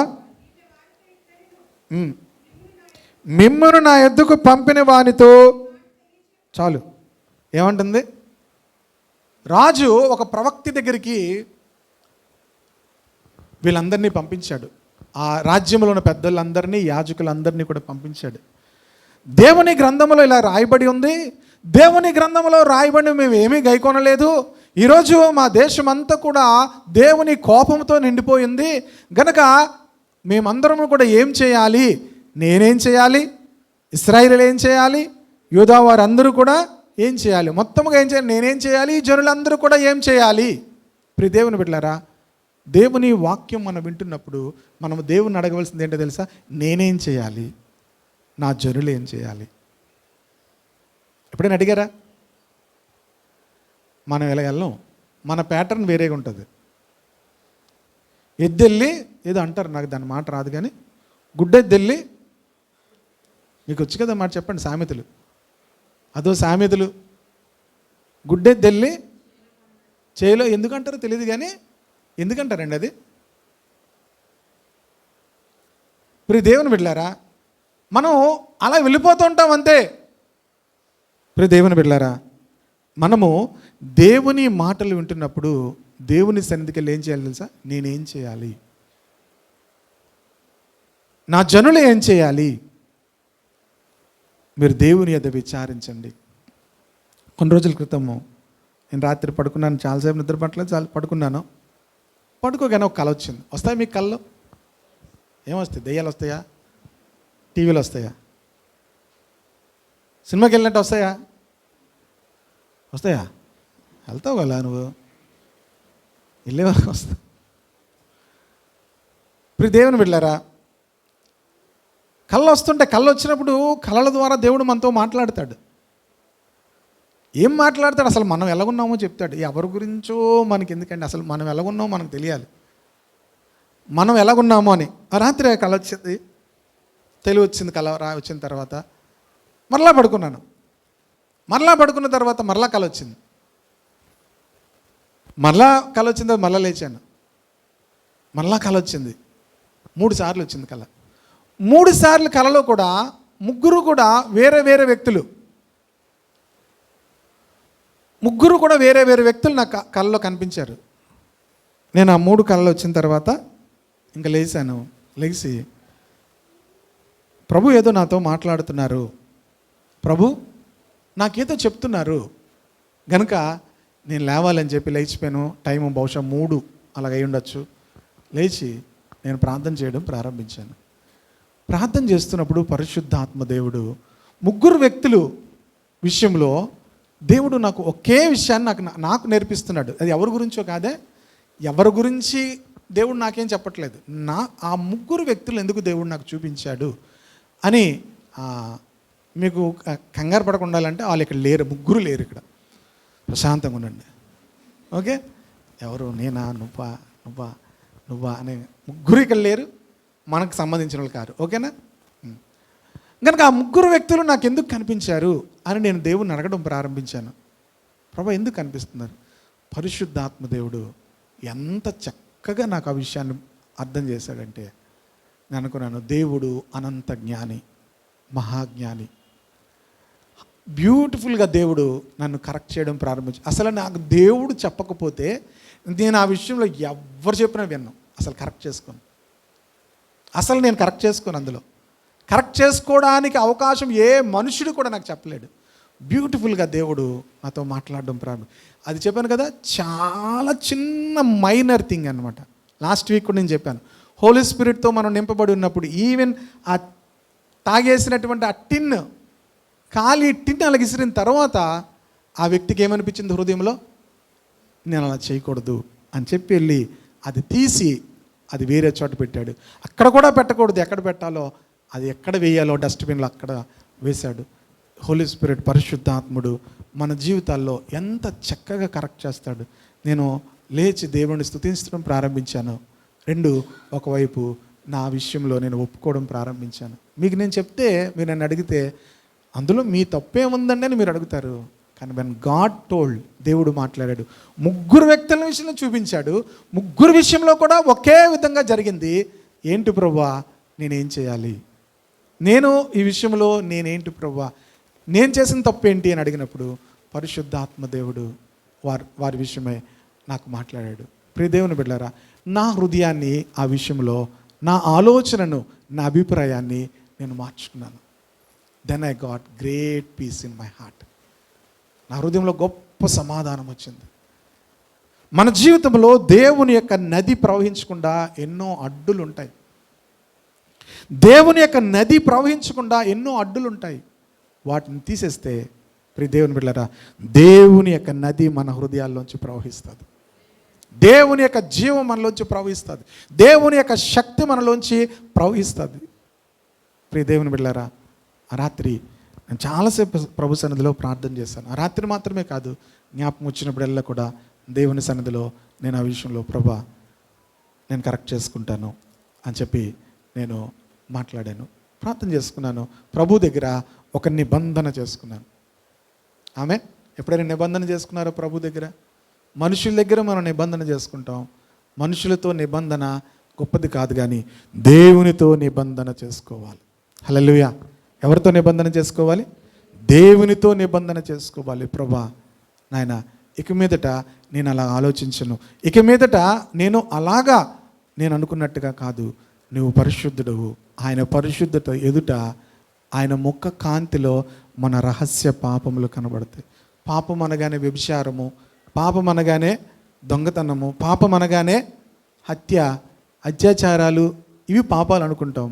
మిమ్మును నా ఎద్దుకు పంపిన వానితో, చాలు ఏమంటుంది, రాజు ఒక ప్రవక్తి దగ్గరికి వీళ్ళందరినీ పంపించాడు. ఆ రాజ్యంలో ఉన్న పెద్దలందరినీ, యాజకులందరినీ కూడా పంపించాడు. దేవుని గ్రంథంలో ఇలా రాయబడి ఉంది, దేవుని గ్రంథంలో రాయబడి మేము ఏమీ గైకొనలేదు. ఈరోజు మా దేశం అంతా కూడా దేవుని కోపంతో నిండిపోయింది గనక మేమందరము కూడా ఏం చేయాలి, నేనేం చేయాలి, ఇశ్రాయేలు ఏం చేయాలి, యూదా వారందరూ కూడా ఏం చేయాలి, మొత్తముగా ఏం చేయాలి, నేనేం చేయాలి, ఈ జనులందరూ కూడా ఏం చేయాలి. ప్రియ దేవుని బిడ్డలారా, దేవుని వాక్యం మనం వింటున్నప్పుడు మనం దేవుని అడగవలసింది ఏంటో తెలుసా, నేనేం చేయాలి, నా జనులు ఏం చేయాలి. ఎప్పుడైనా అడిగారా? మనం ఎలా వెళ్ళాం, మన ప్యాటర్న్ వేరేగా ఉంటుంది. ఎద్దెళ్ళి ఏదో అంటారు, నాకు దాని మాట రాదు కానీ, గుడ్డెద్దెళ్ళి, మీకు వచ్చి కదా మాట చెప్పండి, సామెతలు, అదో సామెతలు. గుడ్డెద్దెళ్ళి చేలో ఎందుకంటారో తెలియదు కానీ ఎందుకంటారండి అది. ఇప్పుడు దేవుని బిడ్డలారా, మనం అలా వెళ్ళిపోతూ ఉంటాం అంతే. ప్రియ దేవుని బిడ్డలారా, మనము దేవుని మాటలు వింటున్నప్పుడు దేవుని సన్నిధికి వెళ్ళి ఏం చేయాలి తెలుసా? నేనేం చేయాలి, నా జనులు ఏం చేయాలి, మీరు దేవుని యొద్ద విచారించండి. కొన్ని రోజుల క్రితము నేను రాత్రి పడుకున్నాను, చాలాసేపు నిద్ర పట్టలేదు, చాలా పడుకున్నాను. పడుకోగానే ఒక కళ వచ్చింది. వస్తాయి మీకు కళ్ళు? ఏమొస్తాయి? దెయ్యాలు వస్తాయా? టీవీలు వస్తాయా? సినిమాకి వెళ్ళినట్టు వస్తాయా? వస్తాయా? వెళ్తావు కదా నువ్వు, వెళ్ళే వరకు వస్తావు. ఇప్పుడు దేవుని బిడ్డలారా, కళ్ళు వస్తుంటే, కళ్ళు వచ్చినప్పుడు కళల ద్వారా దేవుడు మనతో మాట్లాడతాడు. ఏం మాట్లాడతాడు? అసలు మనం ఎలాగున్నామో చెప్తాడు. ఎవరి గురించో మనకి ఎందుకండి, అసలు మనం ఎలాగున్నామో మనకు తెలియాలి. మనం ఎలాగున్నామో అని. ఆ రాత్రి కళ వచ్చింది, తెలివి వచ్చింది. కళ వచ్చిన తర్వాత మరలా పడుకున్నాను. మరలా పడుకున్న తర్వాత మరలా కళ వచ్చింది. మరలా కళ వచ్చింది, మరలా లేచాను. మరలా కళ వచ్చింది. 3 సార్లు వచ్చింది కళ. 3 సార్లు కళలో కూడా ముగ్గురు కూడా వేరే వేరే వ్యక్తులు. ముగ్గురు కూడా వేరే వేరే వ్యక్తులు నా కళలో కనిపించారు. నేను ఆ 3 కళలు వచ్చిన తర్వాత ఇంకా లేచాను. లేచి ప్రభు ఏదో నాతో మాట్లాడుతున్నారు, ప్రభు నాకేదో చెప్తున్నారు గనుక నేను లేవాలని చెప్పి లేచిపోయాను. టైము బహుశా 3 అలాగై ఉండొచ్చు. లేచి నేను ప్రార్థన చేయడం ప్రారంభించాను. ప్రార్థన చేస్తున్నప్పుడు పరిశుద్ధాత్మ దేవుడు ముగ్గురు వ్యక్తులు విషయంలో దేవుడు నాకు ఒకే విషయాన్ని నాకు నేర్పిస్తున్నాడు. అది ఎవరి గురించో కాదే, ఎవరి గురించి దేవుడు నాకేం చెప్పట్లేదు. ఆ ముగ్గురు వ్యక్తులు ఎందుకు దేవుడు నాకు చూపించాడు అని మీకు కంగారు పడకుండా ఉండాలంటే వాళ్ళు ఇక్కడ లేరు, ముగ్గురు లేరు ఇక్కడ. ప్రశాంతంగా ఉండండి. ఓకే, ఎవరు? నేనా, నువ్వా నువ్వా నువ్వా అనే ముగ్గురు ఇక్కడ లేరు, మనకు సంబంధించిన వాళ్ళు కారు. ఓకేనా? కనుక ఆ ముగ్గురు వ్యక్తులు నాకు ఎందుకు కనిపించారు అని నేను దేవుడిని అడగడం ప్రారంభించాను. ప్రభు ఎందుకు కనిపిస్తున్నారు? పరిశుద్ధాత్మ దేవుడు ఎంత చక్కగా నాకు ఆ విషయాన్ని అర్థం చేశాడంటే నేను అనుకున్నాను, దేవుడు అనంత జ్ఞాని, మహాజ్ఞాని. బ్యూటిఫుల్గా దేవుడు నన్ను కరెక్ట్ చేయడం ప్రారంభించి, అసలు నాకు దేవుడు చెప్పకపోతే నేను ఆ విషయంలో ఎవరు చెప్పినా విన్నాను. అసలు కరెక్ట్ చేసుకోను, అసలు నేను కరెక్ట్ చేసుకోను. అందులో కరెక్ట్ చేసుకోవడానికి అవకాశం ఏ మనుషుడు కూడా నాకు చెప్పలేడు. బ్యూటిఫుల్గా దేవుడు నాతో మాట్లాడడం ప్రారంభం. అది చెప్పాను కదా, చాలా చిన్న మైనర్ థింగ్ అనమాట. లాస్ట్ వీక్ కూడా నేను చెప్పాను, హోలీ స్పిరిట్తో మనం నింపబడి ఉన్నప్పుడు ఈవెన్ ఆ తాగేసినటువంటి ఆ ఖాళీ టిన్ అలా విసిరిన తర్వాత ఆ వ్యక్తికి ఏమనిపించింది హృదయంలో? నేను అలా చేయకూడదు అని చెప్పి వెళ్ళి అది తీసి అది వేరే చోట పెట్టాడు. అక్కడ కూడా పెట్టకూడదు, ఎక్కడ పెట్టాలో అది ఎక్కడ వేయాలో డస్ట్బిన్లో అక్కడ వేశాడు. హోలీ స్పిరిట్ పరిశుద్ధాత్ముడు మన జీవితాల్లో ఎంత చక్కగా కరెక్ట్ చేస్తాడు. నేను లేచి దేవుడిని స్తుతించడం ప్రారంభించాను. 2 ఒకవైపు నా విషయంలో నేను ఒప్పుకోవడం ప్రారంభించాను. మీకు నేను చెప్తే మీరు నన్ను అడిగితే అందులో మీ తప్పేముందండి అని మీరు అడుగుతారు. కానీ వెన్ గాడ్ టోల్డ్, దేవుడు మాట్లాడాడు. ముగ్గురు వ్యక్తుల విషయంలో చూపించాడు. ముగ్గురు విషయంలో కూడా ఒకే విధంగా జరిగింది. ఏంటి ప్రభువా నేనేం చేయాలి? నేను ఈ విషయంలో నేనేంటి ప్రభువా, నేను చేసిన తప్పేంటి అని అడిగినప్పుడు పరిశుద్ధాత్మ దేవుడు వారి విషయమై నాకు మాట్లాడాడు. ప్రియ దేవుని బిడ్డలారా, నా హృదయాన్ని ఆ విషయంలో, నా ఆలోచనను, నా అభిప్రాయాన్ని నేను మార్చుకున్నాను. Then I got great peace in my heart. నా హృదయంలో గొప్ప సమాధానం వచ్చింది. మన జీవితంలో దేవుని యొక్క నది ప్రవహించకుండా ఎన్నో అడ్డులు ఉంటాయి. దేవుని యొక్క నది ప్రవహించకుండా ఎన్నో అడ్డులు ఉంటాయి. వాటిని తీసేస్తే ప్రియ దేవుని బిడ్డలారా, దేవుని యొక్క నది మన హృదయాల్లోంచి ప్రవహిస్తుంది. దేవుని యొక్క జీవం మనలోంచి ప్రవహిస్తుంది. దేవుని యొక్క శక్తి మనలోంచి ప్రవహిస్తుంది. ప్రియ దేవుని బిడ్డలారా, ఆ రాత్రి నేను చాలాసేపు ప్రభు సన్నిధిలో ప్రార్థన చేశాను. ఆ రాత్రి మాత్రమే కాదు, జ్ఞాపకం వచ్చినప్పుడల్లా కూడా దేవుని సన్నిధిలో నేను ఆ విషయంలో ప్రభా నేను కరెక్ట్ చేసుకుంటాను అని చెప్పి నేను మాట్లాడాను, ప్రార్థన చేసుకున్నాను. ప్రభు దగ్గర ఒక నిబంధన చేసుకున్నాను. ఆమె ఎప్పుడైనా నిబంధన చేసుకున్నారో ప్రభు దగ్గర? మనుషుల దగ్గర మనం నిబంధన చేసుకుంటాం. మనుషులతో నిబంధన గొప్పది కాదు, కానీ దేవునితో నిబంధన చేసుకోవాలి. హల్లెలూయా. ఎవరితో నిబంధన చేసుకోవాలి? దేవునితో నిబంధన చేసుకోవాలి. ప్రభా నాయన, ఇక మీదట నేను అలా ఆలోచించను, ఇక మీదట నేను అనుకున్నట్టుగా కాదు, నువ్వు పరిశుద్ధుడవు. ఆయన పరిశుద్ధత ఎదుట ఆయన ముఖ కాంతిలో మన రహస్య పాపములు కనబడతాయి. పాపం అనగానే వ్యభిచారము, పాపం అనగానే దొంగతనము, పాపం అనగానే హత్య, అత్యాచారాలు, ఇవి పాపాలు అనుకుంటాం.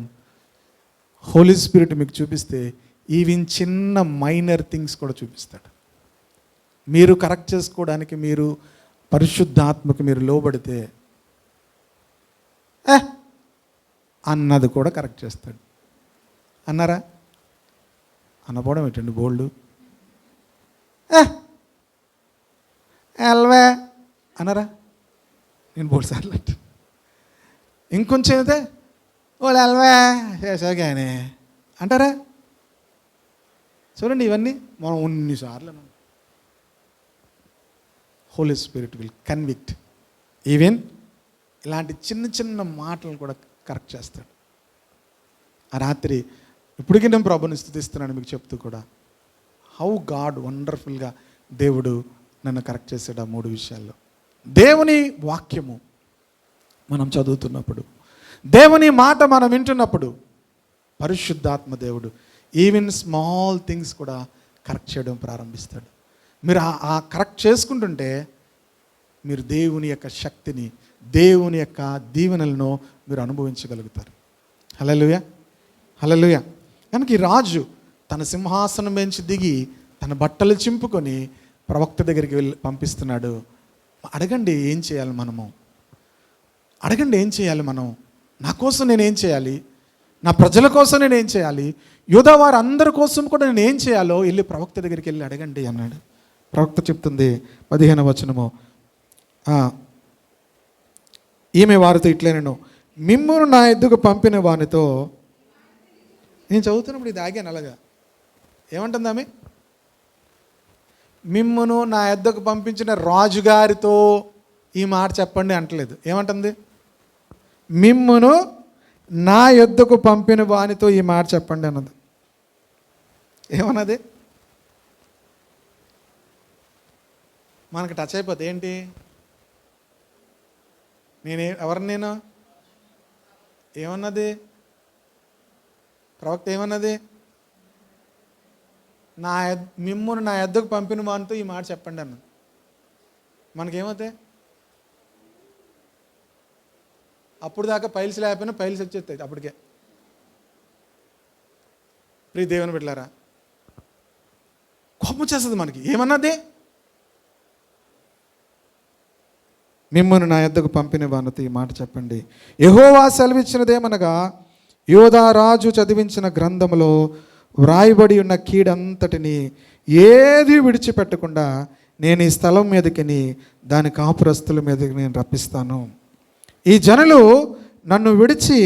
హోలీ స్పిరిట్ మీకు చూపిస్తే ఈవెన్ చిన్న మైనర్ థింగ్స్ కూడా చూపిస్తాడు. మీరు కరెక్ట్ చేసుకోవడానికి, మీరు పరిశుద్ధాత్మకు మీరు లోబడితే అన్నది కూడా కరెక్ట్ చేస్తాడు. అన్నారా? అనపోవడం ఏంటండి బోల్డ్. ఎల్వే అన్నారా? నేను బోల్డ్ సార్లు అంటే ఇంకొంచెం అయితే వాళ్ళు ఎల్వే చేసాగానే అంటారా? చూడండి, ఇవన్నీ మనం ఎన్నిసార్లు అన్నాం. Holy Spirit will convict. Even ఇలాంటి చిన్న చిన్న మాటలను కూడా కరెక్ట్ చేస్తాడు. ఆ రాత్రి ఇప్పటికీ నేను ప్రభుని స్తుతిస్తున్నాను మీకు చెప్తూ కూడా, హౌ గాడ్ వండర్ఫుల్గా దేవుడు నన్ను కరెక్ట్ చేశాడు ఆ 3 విషయాల్లో. దేవుని వాక్యము మనం చదువుతున్నప్పుడు, దేవుని మాట మనం వింటున్నప్పుడు, పరిశుద్ధాత్మ దేవుడు ఈవెన్ స్మాల్ థింగ్స్ కూడా కరెక్ట్ చేయడం ప్రారంభిస్తాడు. మీరు ఆ కరెక్ట్ చేసుకుంటుంటే మీరు దేవుని యొక్క శక్తిని, దేవుని యొక్క దీవెనలను మీరు అనుభవించగలుగుతారు. హల్లెలూయా, హల్లెలూయా. కనుక ఈ రాజు తన సింహాసనం నుంచి దిగి తన బట్టలు చింపుకొని ప్రవక్త దగ్గరికి వెళ్ళి పంపిస్తున్నాడు. అడగండి ఏం చేయాలి మనము, అడగండి ఏం చేయాలి మనం, నా కోసం నేనేం చేయాలి, నా ప్రజల కోసం నేనేం చేయాలి, యూదా వారు అందరి కోసం కూడా నేను ఏం చేయాలో వెళ్ళి ప్రవక్త దగ్గరికి వెళ్ళి అడగండి అన్నాడు. ప్రవక్త చెప్తుంది 15వ వచనము, ఈమె వారితో ఇట్లనేను, మిమ్మును నా ఎద్దుకు పంపిన వానితో. నేను చదువుతున్నప్పుడు ఇది ఆగాను అలాగా. ఏమంటుంది ఆమె? మిమ్మును నా ఎద్దుకు పంపించిన రాజుగారితో ఈ మాట చెప్పండి అంటలేదు. ఏమంటుంది? మిమ్మును నా యొద్దకు పంపిన వానితో ఈ మాట చెప్పండి అన్నది. ఏమన్నది? మనకు టచ్ అయిపోతే ఏంటి? నేను ఏమన్నది? ప్రవక్త ఏమన్నది? మిమ్మును నా యొద్దకు పంపిన వానితో ఈ మాట చెప్పండి అన్నది. మనకేమవుతాయి? అప్పుడు దాకా పైల్స్ లేకపోయినా పైల్స్ వచ్చేస్తాయి అప్పటికే. ప్రియ దేవుని బిడ్డలారా, కోపం వచ్చేస్తుంది మనకి. ఏమన్నది? మిమ్మల్ని నా యొద్దకు పంపిన వానితో ఈ మాట చెప్పండి. యెహోవా సెలవిచ్చినదేమనగా, యోధా రాజు చదివించిన గ్రంథములో వ్రాయబడి ఉన్న కీడంతటిని ఏది విడిచిపెట్టకుండా నేను ఈ స్థలం మీదకి దాని కాపురస్తుల మీదకి నేను రప్పిస్తాను. ఈ జనులు నన్ను విడిచి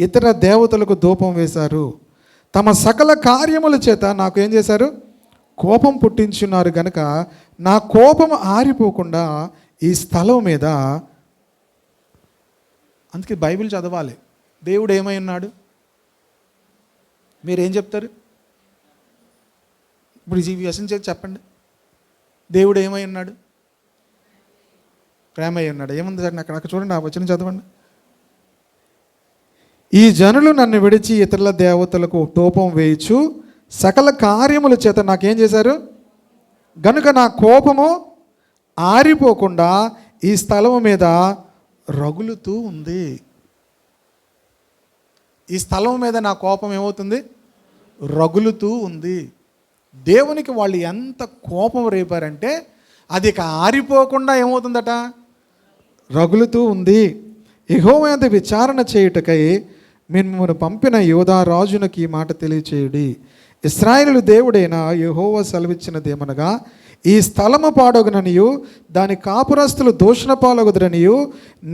ఇతర దేవతలకు ధూపం వేశారు, తమ సకల కార్యముల చేత నాకు ఏం చేశారు? కోపం పుట్టించున్నారు గనుక నా కోపం ఆరిపోకుండా ఈ స్థలం మీద. అందుకే బైబిల్ చదవాలి. దేవుడు ఏమై ఉన్నాడు? మీరేం చెప్తారు? ఇప్పుడు ఈ వ్యసనం చేసి చెప్పండి. దేవుడు ఏమై ఉన్నాడు? ప్రేమ అయి ఉన్నాడు. ఏముంది సార్? అక్కడ చూడండి, ఆ వచనం చదవండి. ఈ జనులు నన్ను విడిచి ఇతరుల దేవతలకు ధూపం వేయచ్చు, సకల కార్యముల చేత నాకేం చేశారు? గనుక నా కోపము ఆరిపోకుండా ఈ స్థలం మీద రగులుతూ ఉంది. ఈ స్థలం మీద నా కోపం ఏమవుతుంది? రగులుతూ ఉంది. దేవునికి వాళ్ళు ఎంత కోపం రేపారంటే అది ఇక ఆరిపోకుండా ఏమవుతుందట? రగులుతూ ఉంది. యెహోవా యందు విచారణ చేయుటకై మిమ్మల్ని పంపిన యోధా రాజునకి ఈ మాట తెలియచేయుడి. ఇశ్రాయేలు దేవుడైన యెహోవా సెలవిచ్చినదేమనగా, ఈ స్థలము పాడొగననియు దాని కాపురస్తులు దూషణ పాలొగదురనియు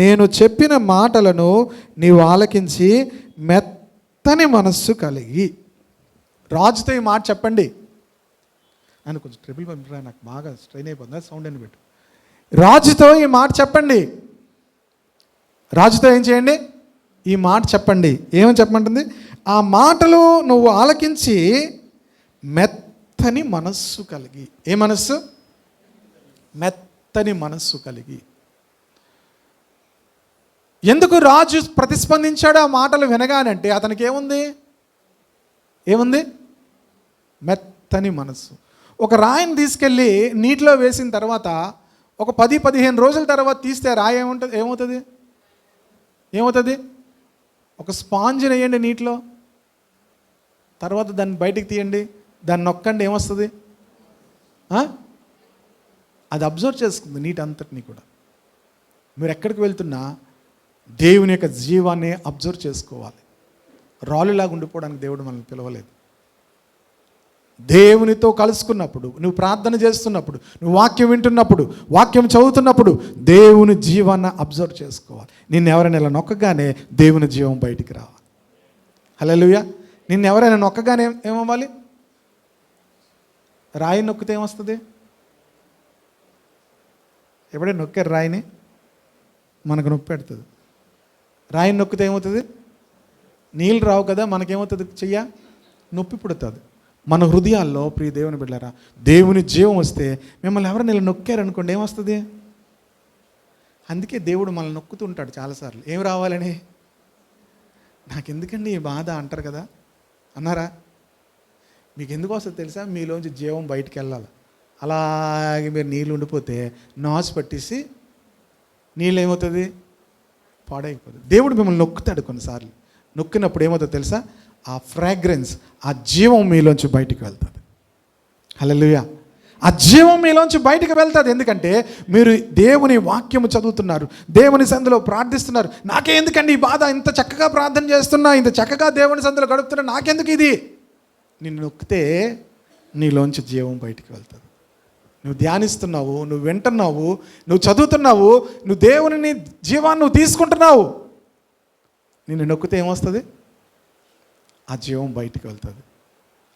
నేను చెప్పిన మాటలను నీవు ఆలకించి మెత్తని మనస్సు కలిగి. రాజుతో ఈ మాట చెప్పండి అని కొంచెం ట్రిపుల్ పంపిరా, నాకు బాగా స్ట్రెయిన్ అయిపోతుంది, సౌండ్ అని పెట్టు. రాజుతో ఈ మాట చెప్పండి. రాజుతో ఏం చేయండి? ఈ మాట చెప్పండి. ఏమని చెప్పమంటుంది? ఆ మాటలు నువ్వు ఆలకించి మెత్తని మనస్సు కలిగి. ఏ మనస్సు? మెత్తని మనస్సు కలిగి. ఎందుకు రాజు ప్రతిస్పందించాడు ఆ మాటలు వినగానంటే అతనికి ఏముంది? మెత్తని మనస్సు. ఒక రాయిని తీసుకెళ్ళి నీటిలో వేసిన తర్వాత ఒక 10-15 రోజుల తర్వాత తీస్తే రాయి ఏమవుతుంది? ఒక స్పాంజ్ని వేయండి నీటిలో, తర్వాత దాన్ని బయటికి తీయండి, దాన్ని నొక్కండి, ఏమొస్తుంది? అది అబ్జర్వ్ చేసుకుంది నీటి అంతటినీ కూడా. మీరు ఎక్కడికి వెళ్తున్నా దేవుని యొక్క జీవాన్ని అబ్జర్వ్ చేసుకోవాలి. రాళ్ళులాగా ఉండిపోవడానికి దేవుడు మనల్ని పిలవలేదు. దేవునితో కలుసుకున్నప్పుడు, నువ్వు ప్రార్థన చేస్తున్నప్పుడు, నువ్వు వాక్యం వింటున్నప్పుడు, వాక్యం చదువుతున్నప్పుడు దేవుని జీవాన్ని అబ్జర్వ్ చేసుకోవాలి. నిన్ను ఎవరైనా ఇలా నొక్కగానే దేవుని జీవం బయటికి రావాలి. హల్లెలూయా. నిన్ను ఎవరైనా నొక్కగానే ఏమవ్వాలి? రాయి నొక్కితే ఏమొస్తుంది? ఎప్పుడైనా నొక్కారు రాయిని? మనకు నొప్పి పెడుతుంది. రాయిని నొక్కితే ఏమవుతుంది? నీళ్ళు రావు కదా, మనకేమవుతుంది? నొప్పి పుడుతుంది. మన హృదయాల్లో ప్రియ దేవుని బిడ్డలారా, దేవుని జీవం వస్తే మిమ్మల్ని ఎవరైనా ఇలా నొక్కారనుకోండి, ఏమొస్తుంది? అందుకే దేవుడు మనల్ని నొక్కుతూ ఉంటాడు చాలాసార్లు. ఏం రావాలని? నాకెందుకండి ఈ బాధ అంటారు కదా, అన్నారా? మీకు ఎందుకు వస్తుంది తెలుసా? మీలోంచి జీవం బయటికి వెళ్ళాలి. అలాగే మీరు నీళ్ళు ఉండిపోతే నాసు పట్టేసి నీళ్ళు ఏమవుతుంది? పాడైపోతుంది. దేవుడు మిమ్మల్ని నొక్కుతాడు కొన్నిసార్లు. నొక్కినప్పుడు ఏమవుతుందో తెలుసా? ఆ ఫ్రాగ్రెన్స్, ఆ జీవం మీలోంచి బయటికి వెళ్తుంది. హల్లెలూయా. ఆ జీవం మీలోంచి బయటికి వెళ్తుంది. ఎందుకంటే మీరు దేవుని వాక్యము చదువుతున్నారు, దేవుని సందులో ప్రార్థిస్తున్నారు. నాకే ఎందుకండి ఈ బాధ? ఇంత చక్కగా ప్రార్థన చేస్తున్నా, ఇంత చక్కగా దేవుని సందులో గడుపుతున్నా, నాకెందుకు ఇది? నిన్ను నొక్కితే నీలోంచి జీవం బయటికి వెళ్తుంది. నువ్వు ధ్యానిస్తున్నావు, నువ్వు వింటున్నావు, నువ్వు చదువుతున్నావు, నువ్వు దేవుని జీవాన్ని నువ్వు తీసుకుంటున్నావు. నిన్ను నొక్కితే ఏమొస్తుంది? ఆ జీవం బయటికి వెళ్తుంది.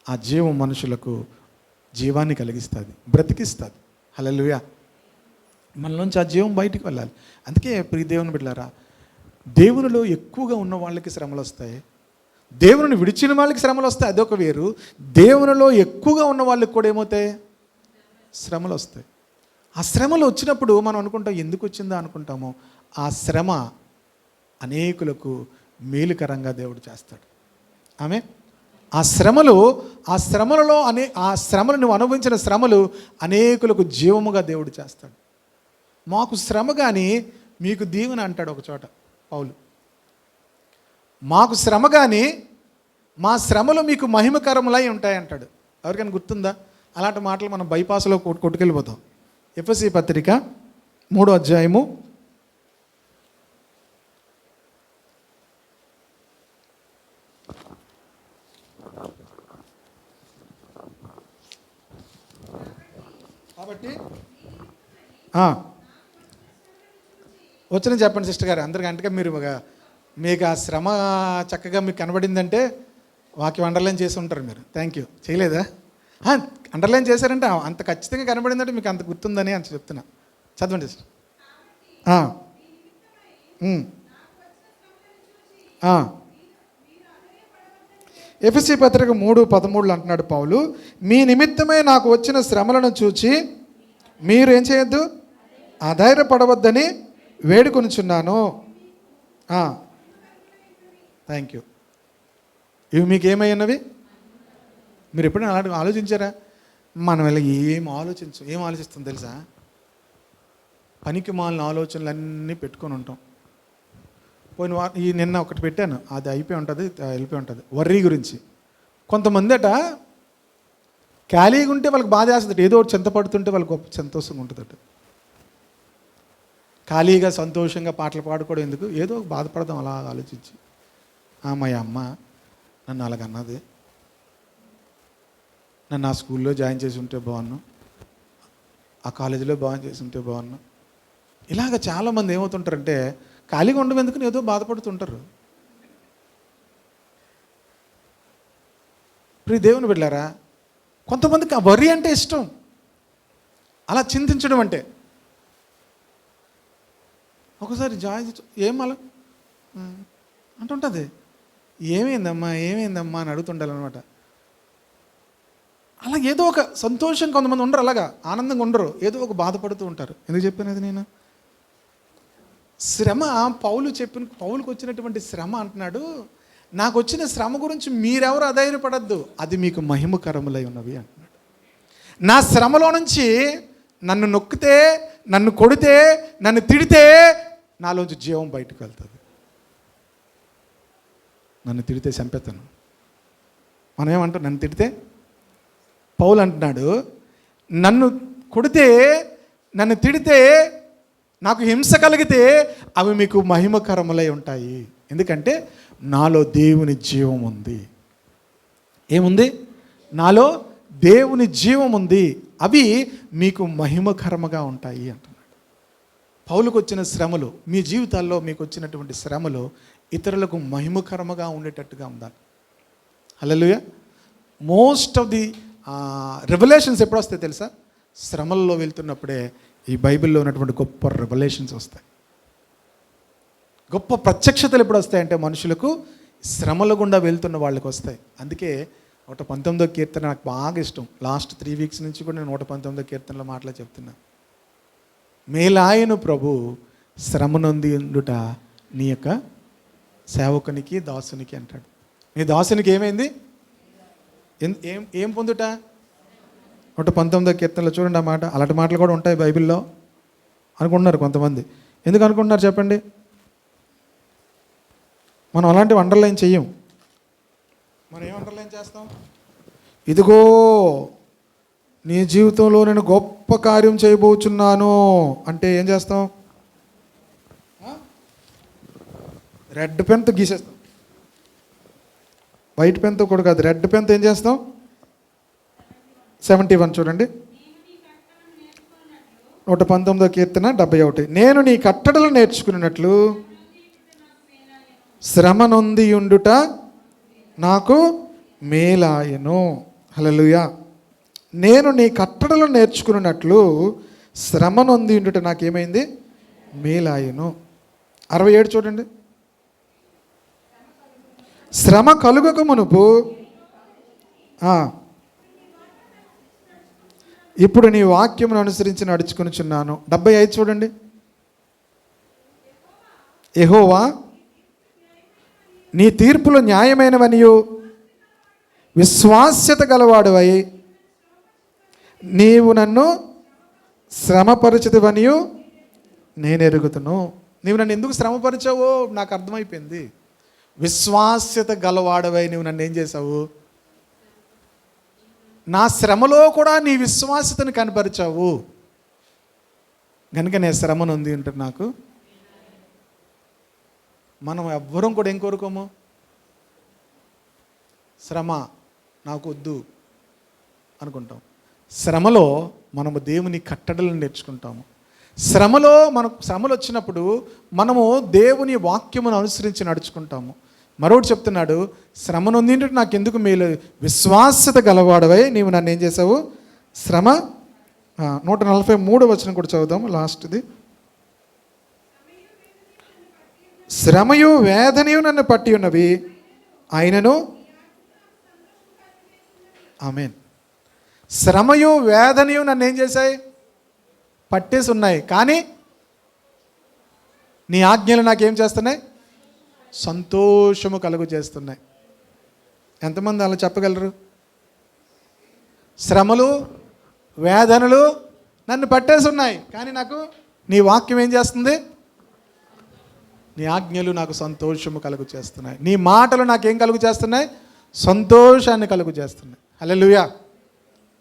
ఆ జీవం మనుషులకు జీవాన్ని కలిగిస్తుంది, బ్రతికిస్తుంది. హల్లెలూయా. మనలోంచి ఆ జీవం బయటికి వెళ్ళాలి. అందుకే ప్రియ దేవుని బిడ్డలారా, దేవునిలో ఎక్కువగా ఉన్న వాళ్ళకి శ్రమలు వస్తాయి, దేవుని విడిచిన వాళ్ళకి శ్రమలు వస్తాయి, అదొక వేరు. దేవునిలో ఎక్కువగా ఉన్న వాళ్ళకి కూడా ఏమవుతాయి? శ్రమలు వస్తాయి. ఆ శ్రమలు వచ్చినప్పుడు మనం అనుకుంటాం, ఎందుకు వచ్చిందా అనుకుంటామో. ఆ శ్రమ అనేకులకు మేలుకరంగా దేవుడు చేస్తాడు. ఆమె ఆ శ్రమలలో ఆ శ్రమలు, నువ్వు అనుభవించిన శ్రమలు అనేకులకు జీవముగా దేవుడు చేస్తాడు. మాకు శ్రమ కానీ మీకు దీవెన అంటాడు ఒక చోట పౌలు. మాకు శ్రమ కానీ మా శ్రమలు మీకు మహిమకరములై ఉంటాయి అంటాడు. ఎవరికైనా గుర్తుందా? అలాంటి మాటలు మనం బైపాస్లో కొట్టుకెళ్ళిపోతాం. ఎఫెసీ పత్రిక 3వ అధ్యాయము 'వచ్చిన చెప్పండి సిస్టర్ గారు అందరికీ. అంటే మీకు ఆ శ్రమ చక్కగా మీకు కనబడిందంటే వాక్యం అండర్లైన్ చేసి ఉంటారు మీరు. Thank you. చేయలేదా? అండర్లైన్ చేశారంటే అంత ఖచ్చితంగా కనబడిందంటే మీకు అంత గుర్తుందని అని చెప్తున్నా. చదవండి సిస్టర్. ఎఫెసీ పత్రిక 3:13 అంటున్నాడు పౌలు, మీ నిమిత్తమై నాకు వచ్చిన శ్రమలను చూచి మీరు ఏం చేయొద్దు, అధైర్యపడవద్దని వేడుకొనుచున్నాను. Thank you. ఇవి మీకు ఏమయ్యున్నవి? మీరు ఎప్పుడైనా అలాంటి ఆలోచించారా? మనం ఇలా ఏం ఆలోచిస్తాం తెలుసా? పనికి మాలిన ఆలోచనలు అన్నీ పెట్టుకొని ఉంటాం. నిన్న ఒకటి పెట్టాను, అది అయిపోయి ఉంటుంది, వెళ్ళిపోయి ఉంటుంది. వర్రీ గురించి. కొంతమంది ఖాళీగా ఉంటే వాళ్ళకి బాధ వేస్తుంది, ఏదో ఒకటి చింతపడుతుంటే వాళ్ళకి గొప్ప సంతోషంగా ఉంటుంది. ఖాళీగా సంతోషంగా పాటలు పాడుకోవడం ఎందుకు? ఏదో బాధపడదాం అలా ఆలోచించి. మా అమ్మ నన్ను అలాగన్నది, నన్ను ఆ స్కూల్లో జాయిన్ చేసి ఉంటే బాగున్నాను, ఆ కాలేజీలో జాయిన్ చేసి ఉంటే బాగున్నాను. ఇలాగ చాలామంది ఏమవుతుంటారంటే ఖాళీగా ఉండడం ఎందుకని ఏదో బాధపడుతుంటారు. ప్రియ దేవుని బిడ్డలారా, కొంతమందికి ఆ వర్రీ అంటే ఇష్టం, అలా చింతించడం అంటే. ఒకసారి జాయిన్ ఏం అలా అంటుంటుంది, ఏమైందమ్మా అని అడుగుతుండాలన్నమాట. అలా ఏదో ఒక సంతోషం, కొంతమంది ఉండరు అలాగా ఆనందంగా ఉండరు, ఏదో ఒక బాధపడుతూ ఉంటారు. ఎందుకు చెప్పాను అది నేను? శ్రమ పౌలుకు వచ్చినటువంటి శ్రమ అంటున్నాడు, నాకు వచ్చిన శ్రమ గురించి మీరెవరు అధైర్యపడద్దు, అది మీకు మహిమకరములై ఉన్నవి అంటున్నాడు. నా శ్రమలో నుంచి నన్ను నొక్కితే, నన్ను కొడితే, నన్ను తిడితే నాలోంచి జీవం బయటకు వెళ్తుంది. నన్ను తిడితే చంపేస్తాను. మనం ఏమంటాం? నన్ను తిడితే, పౌలు అంటున్నాడు, నన్ను కొడితే, నన్ను తిడితే, నాకు హింస కలిగితే అవి మీకు మహిమకరములై ఉంటాయి. ఎందుకంటే నాలో దేవుని జీవం ఉంది. ఏముంది? నాలో దేవుని జీవం ఉంది, అవి మీకు మహిమకరముగా ఉంటాయి అంటున్నాడు. పౌలుకు వచ్చిన శ్రమలు, మీ జీవితాల్లో మీకు వచ్చినటువంటి శ్రమలు ఇతరులకు మహిమకరముగా ఉండేటట్టుగా ఉండాలి. హల్లెలూయా. మోస్ట్ ఆఫ్ ది రెవల్యూషన్స్ ఎప్పుడు వస్తాయి తెలుసా? శ్రమల్లో వెళ్తున్నప్పుడే ఈ బైబిల్లో ఉన్నటువంటి గొప్ప రెవల్యూషన్స్ వస్తాయి. గొప్ప ప్రత్యక్షతలు ఎప్పుడు వస్తాయంటే మనుషులకు శ్రమల గుండా వెళ్తున్న వాళ్ళకి వస్తాయి. అందుకే 119వ కీర్తన నాకు బాగా ఇష్టం. లాస్ట్ 3 వీక్స్ నుంచి కూడా నేను 119వ కీర్తనలో మాటలు చెప్తున్నా. మేలాయను ప్రభు శ్రమ నొంది ఉండుట నీ యొక్క సేవకునికి దాసునికి అంటాడు. నీ దాసునికి ఏమైంది? ఏం పొందుట? 119వ కీర్తనలో చూడండి ఆ మాట. అలాంటి మాటలు కూడా ఉంటాయి బైబిల్లో అనుకుంటున్నారు కొంతమంది. ఎందుకు అనుకుంటున్నారు చెప్పండి? మనం అలాంటివి అండర్లైన్ చెయ్యం. మనం ఏం అండర్లైన్ చేస్తాం? ఇదిగో నీ జీవితంలో నేను గొప్ప కార్యం చేయబోచున్నాను అంటే ఏం చేస్తాం? రెడ్ పెన్తో గీసేస్తాం. వైట్ పెన్తో కూడా కాదు, రెడ్ పెన్తో ఏం చేస్తాం? 71 చూడండి, 119వ కీర్తన 71. నేను నీ కట్టడలు నేర్చుకున్నట్లు శ్రమ నొంది ఉండుట నాకు మేలాయను. హల్లెలూయా. నేను నీ కట్టడలు నేర్చుకున్నట్లు శ్రమ నొంది ఉండుట నాకేమైంది? మేలాయను. 67 చూడండి, శ్రమ కలుగక మునుపు ఇప్పుడు నీ వాక్యమును అనుసరించి నడుచుకొనుచున్నాను. 75 చూడండి, యెహోవా నీ తీర్పులు న్యాయమైనవనియు విశ్వాస్యత గలవాడువై నీవు నన్ను శ్రమపరచుదువనియు నేను ఎరుగుతును. నీవు నన్ను ఎందుకు శ్రమపరిచావో నాకు అర్థమైపోయింది. విశ్వాస్యత గలవాడవై నీవు నన్ను ఏం చేశావు? నా శ్రమలో కూడా నీ విశ్వాస్యతను కనపరిచావు కనుక నేను శ్రమ నొంది ఉంటుంది నాకు. మనం ఎవ్వరం కూడా ఏం కోరుకోము? శ్రమ నాకు వద్దు అనుకుంటాం. శ్రమలో మనము దేవుని కట్టడలను నేర్చుకుంటాము. మనకు శ్రమలు వచ్చినప్పుడు మనము దేవుని వాక్యమును అనుసరించి నడుచుకుంటాము. మరొకటి చెప్తున్నాడు, శ్రమ నొందింటే నాకు ఎందుకు మేలు? విశ్వాస్యత గలవాడవై నీవు నన్ను ఏం చేసావు? శ్రమ 143 వచనం కూడా చదువుదాము, లాస్ట్ది. శ్రమయు వేదనయు నన్ను పట్టి ఉన్నవి ఆయనను. ఆమేన్. శ్రమయు వేదనయు నన్ను ఏం చేశాయి? పట్టేసి ఉన్నాయి. కానీ నీ ఆజ్ఞలు నాకేం చేస్తున్నాయి? సంతోషము కలుగు చేస్తున్నాయి. ఎంతమంది అలా చెప్పగలరు? శ్రమలు వేదనలు నన్ను పట్టేసి ఉన్నాయి, కానీ నాకు నీ వాక్యం ఏం చేస్తుంది? నీ ఆజ్ఞలు నాకు సంతోషము కలుగు చేస్తున్నాయి. నీ మాటలు నాకేం కలుగు చేస్తున్నాయి? సంతోషాన్ని కలుగు చేస్తున్నాయి. హల్లెలూయా.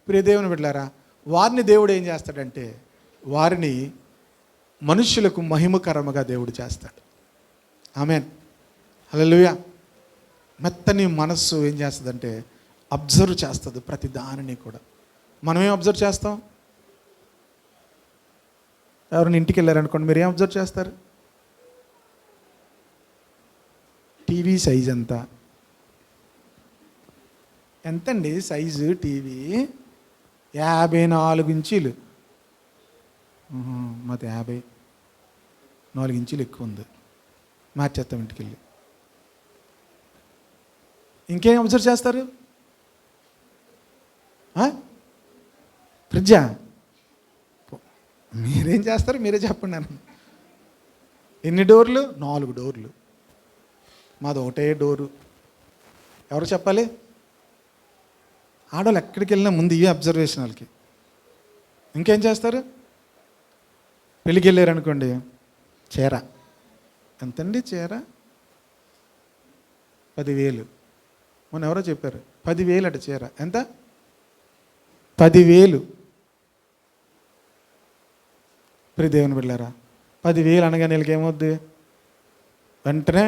ప్రియ దేవుని బిడ్డలారా, వారిని దేవుడు ఏం చేస్తాడంటే వారిని మనుష్యులకు మహిమకరముగా దేవుడు చేస్తాడు. ఆమేన్. హల్లెలూయా. మెత్తని మనస్సు ఏం చేస్తుందంటే అబ్జర్వ్ చేస్తుంది ప్రతి దానిని కూడా. మనమేం అబ్జర్వ్ చేస్తాం? ఎవరైనా ఇంటికి వెళ్ళారనుకోండి, మీరు ఏం అబ్జర్వ్ చేస్తారు? టీవీ సైజ్ ఎంతండి సైజు? టీవీ 54 ఇంచీలు. మాది 54 ఇంచీలు ఎక్కువ ఉంది, మార్చేస్తాం ఇంటికి వెళ్ళి. ఇంకేం అబ్జర్వ్ చేస్తారు? ఫ్రిడ్జా? మీరేం చేస్తారు మీరే చెప్పండి అన్న. ఎన్ని డోర్లు? 4 డోర్లు. మాది ఒకటే డోరు. ఎవరు చెప్పాలి? ఆడవాళ్ళు ఎక్కడికి వెళ్ళినా ముందు ఇవే అబ్జర్వేషన్ వాళ్ళకి. ఇంకేం చేస్తారు? పెళ్ళికి వెళ్ళారు అనుకోండి, చీర ఎంతండి? చీర 10,000. మొన్న ఎవరో చెప్పారు 10,000 అట చీర. ఎంత? 10,000. ప్రియ దేవుని బిడ్డలారా, 10,000 అనగానే వీళ్ళకి ఏమవుద్ది? వెంటనే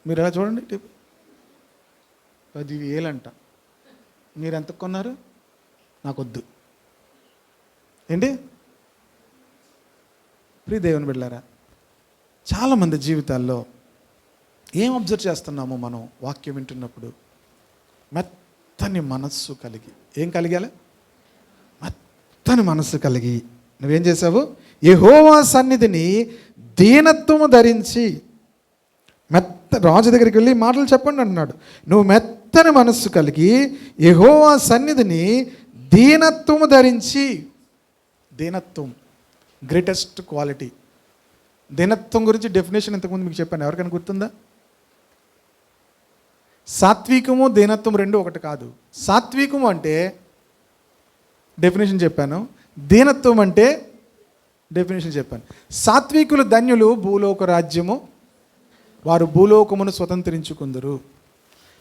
మీరు ఎలా చూడండి, 10,000 అంట. మీరు ఎంత కొన్నారు? నాకొద్దు. ఏంటి? ప్రియ దేవుని బిడ్డలారా, చాలామంది జీవితాల్లో ఏం అబ్జర్వ్ చేస్తున్నామో మనం వాక్యం వింటున్నప్పుడు? మెత్తని మనస్సు కలిగి. ఏం కలిగాలి? మెత్తని మనస్సు కలిగి నువ్వేం చేసావు? యెహోవా సన్నిధిని దీనత్వము ధరించి. రాజు దగ్గరికి వెళ్ళి మాటలు చెప్పండి అంటున్నాడు. నువ్వు మెత్తని మనస్సు కలిగి యెహోవా సన్నిధిని దీనత్వము ధరించి. దీనత్వం గ్రేటెస్ట్ క్వాలిటీ. దీనత్వం గురించి డెఫినేషన్ ఇంతకుముందు మీకు చెప్పాను, ఎవరికైనా గుర్తుందా? సాత్వికము దీనత్వం రెండు ఒకటి కాదు. సాత్వికము అంటే డెఫినేషన్ చెప్పాను, దీనత్వం అంటే డెఫినేషన్ చెప్పాను. సాత్వికులు ధన్యులు, భూలోక రాజ్యము వారు భూలోకమును స్వతంత్రించుకుందరు.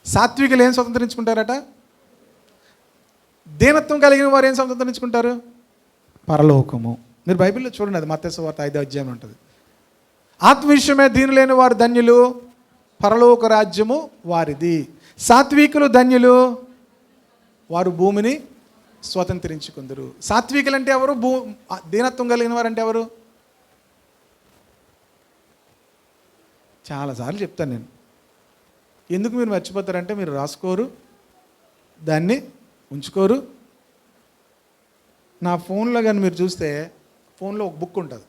సాత్వికులు ఏం స్వతంత్రించుకుంటారట? దీనత్వం కలిగిన వారు ఏం స్వతంత్రించుకుంటారు? పరలోకము. మీరు బైబిల్లో చూడండి, అది మత్తయి సువార్త 5వ అధ్యాయం ఉంటుంది. ఆత్మవిషయమే దీనులైన వారు ధన్యులు, పరలోక రాజ్యము వారిది. సాత్వికులు ధన్యులు, వారు భూమిని స్వతంత్రించుకుందరు. సాత్వికులు అంటే ఎవరు? దీనత్వం కలిగిన వారు అంటే ఎవరు? చాలాసార్లు చెప్తాను నేను. ఎందుకు మీరు మర్చిపోతారంటే మీరు రాసుకోరు, దాన్ని ఉంచుకోరు. నా ఫోన్లో కానీ మీరు చూస్తే, ఫోన్లో ఒక బుక్ ఉంటుంది.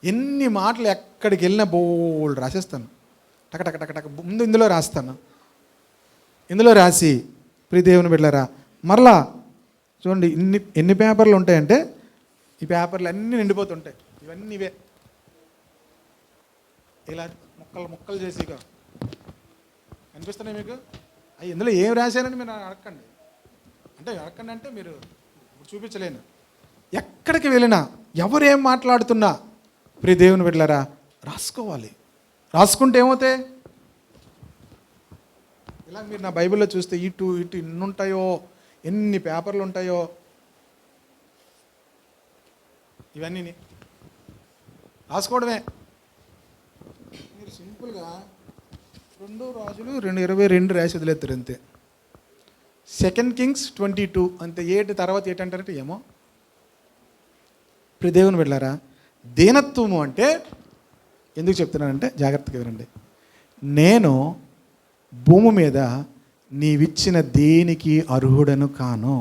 ఎన్ని మాటలు ఎక్కడికి వెళ్ళినా బోల్డ్ రాసేస్తాను. టక టక టక టక ముందు ఇందులో రాస్తాను. ఇందులో రాసి ప్రియ దేవుని బిడ్డలారా, మరలా చూడండి ఎన్ని పేపర్లు ఉంటాయంటే, ఈ పేపర్లు అన్నీ నిండిపోతుంటాయి. ఇవన్నీ ఇవే ఇలా ముక్కలు ముక్కలు చేసి కనిపిస్తున్నాయి మీకు. అవి ఇందులో ఏం రాశారని మీరు అడగండి. అడగండి అంటే మీరు చూపించలేను. ఎక్కడికి వెళ్ళినా ఎవరేం మాట్లాడుతున్నా ప్రియ దేవుని బిడ్డలారా రాసుకోవాలి. రాసుకుంటే ఏమవుతాయి? ఇలా మీరు నా బైబిల్లో చూస్తే ఇటు ఎన్ని ఉంటాయో, ఎన్ని పేపర్లు ఉంటాయో. ఇవన్నీ రాసుకోవడమే. మీరు సింపుల్గా 2 రాజులు 2:22 రాసి వదిలేస్తారు అంతే. 2 Kings 22 అంతే. ఏటి తర్వాత ఏంటంటారంటే ఏమో. ప్రియ దేవుని బిడ్డలారా, దీనత్వము అంటే ఎందుకు చెప్తున్నానంటే జాగ్రత్తగా వినండి. నేను భూమి మీద నీవిచ్చిన దేనికి అర్హుడను కాను.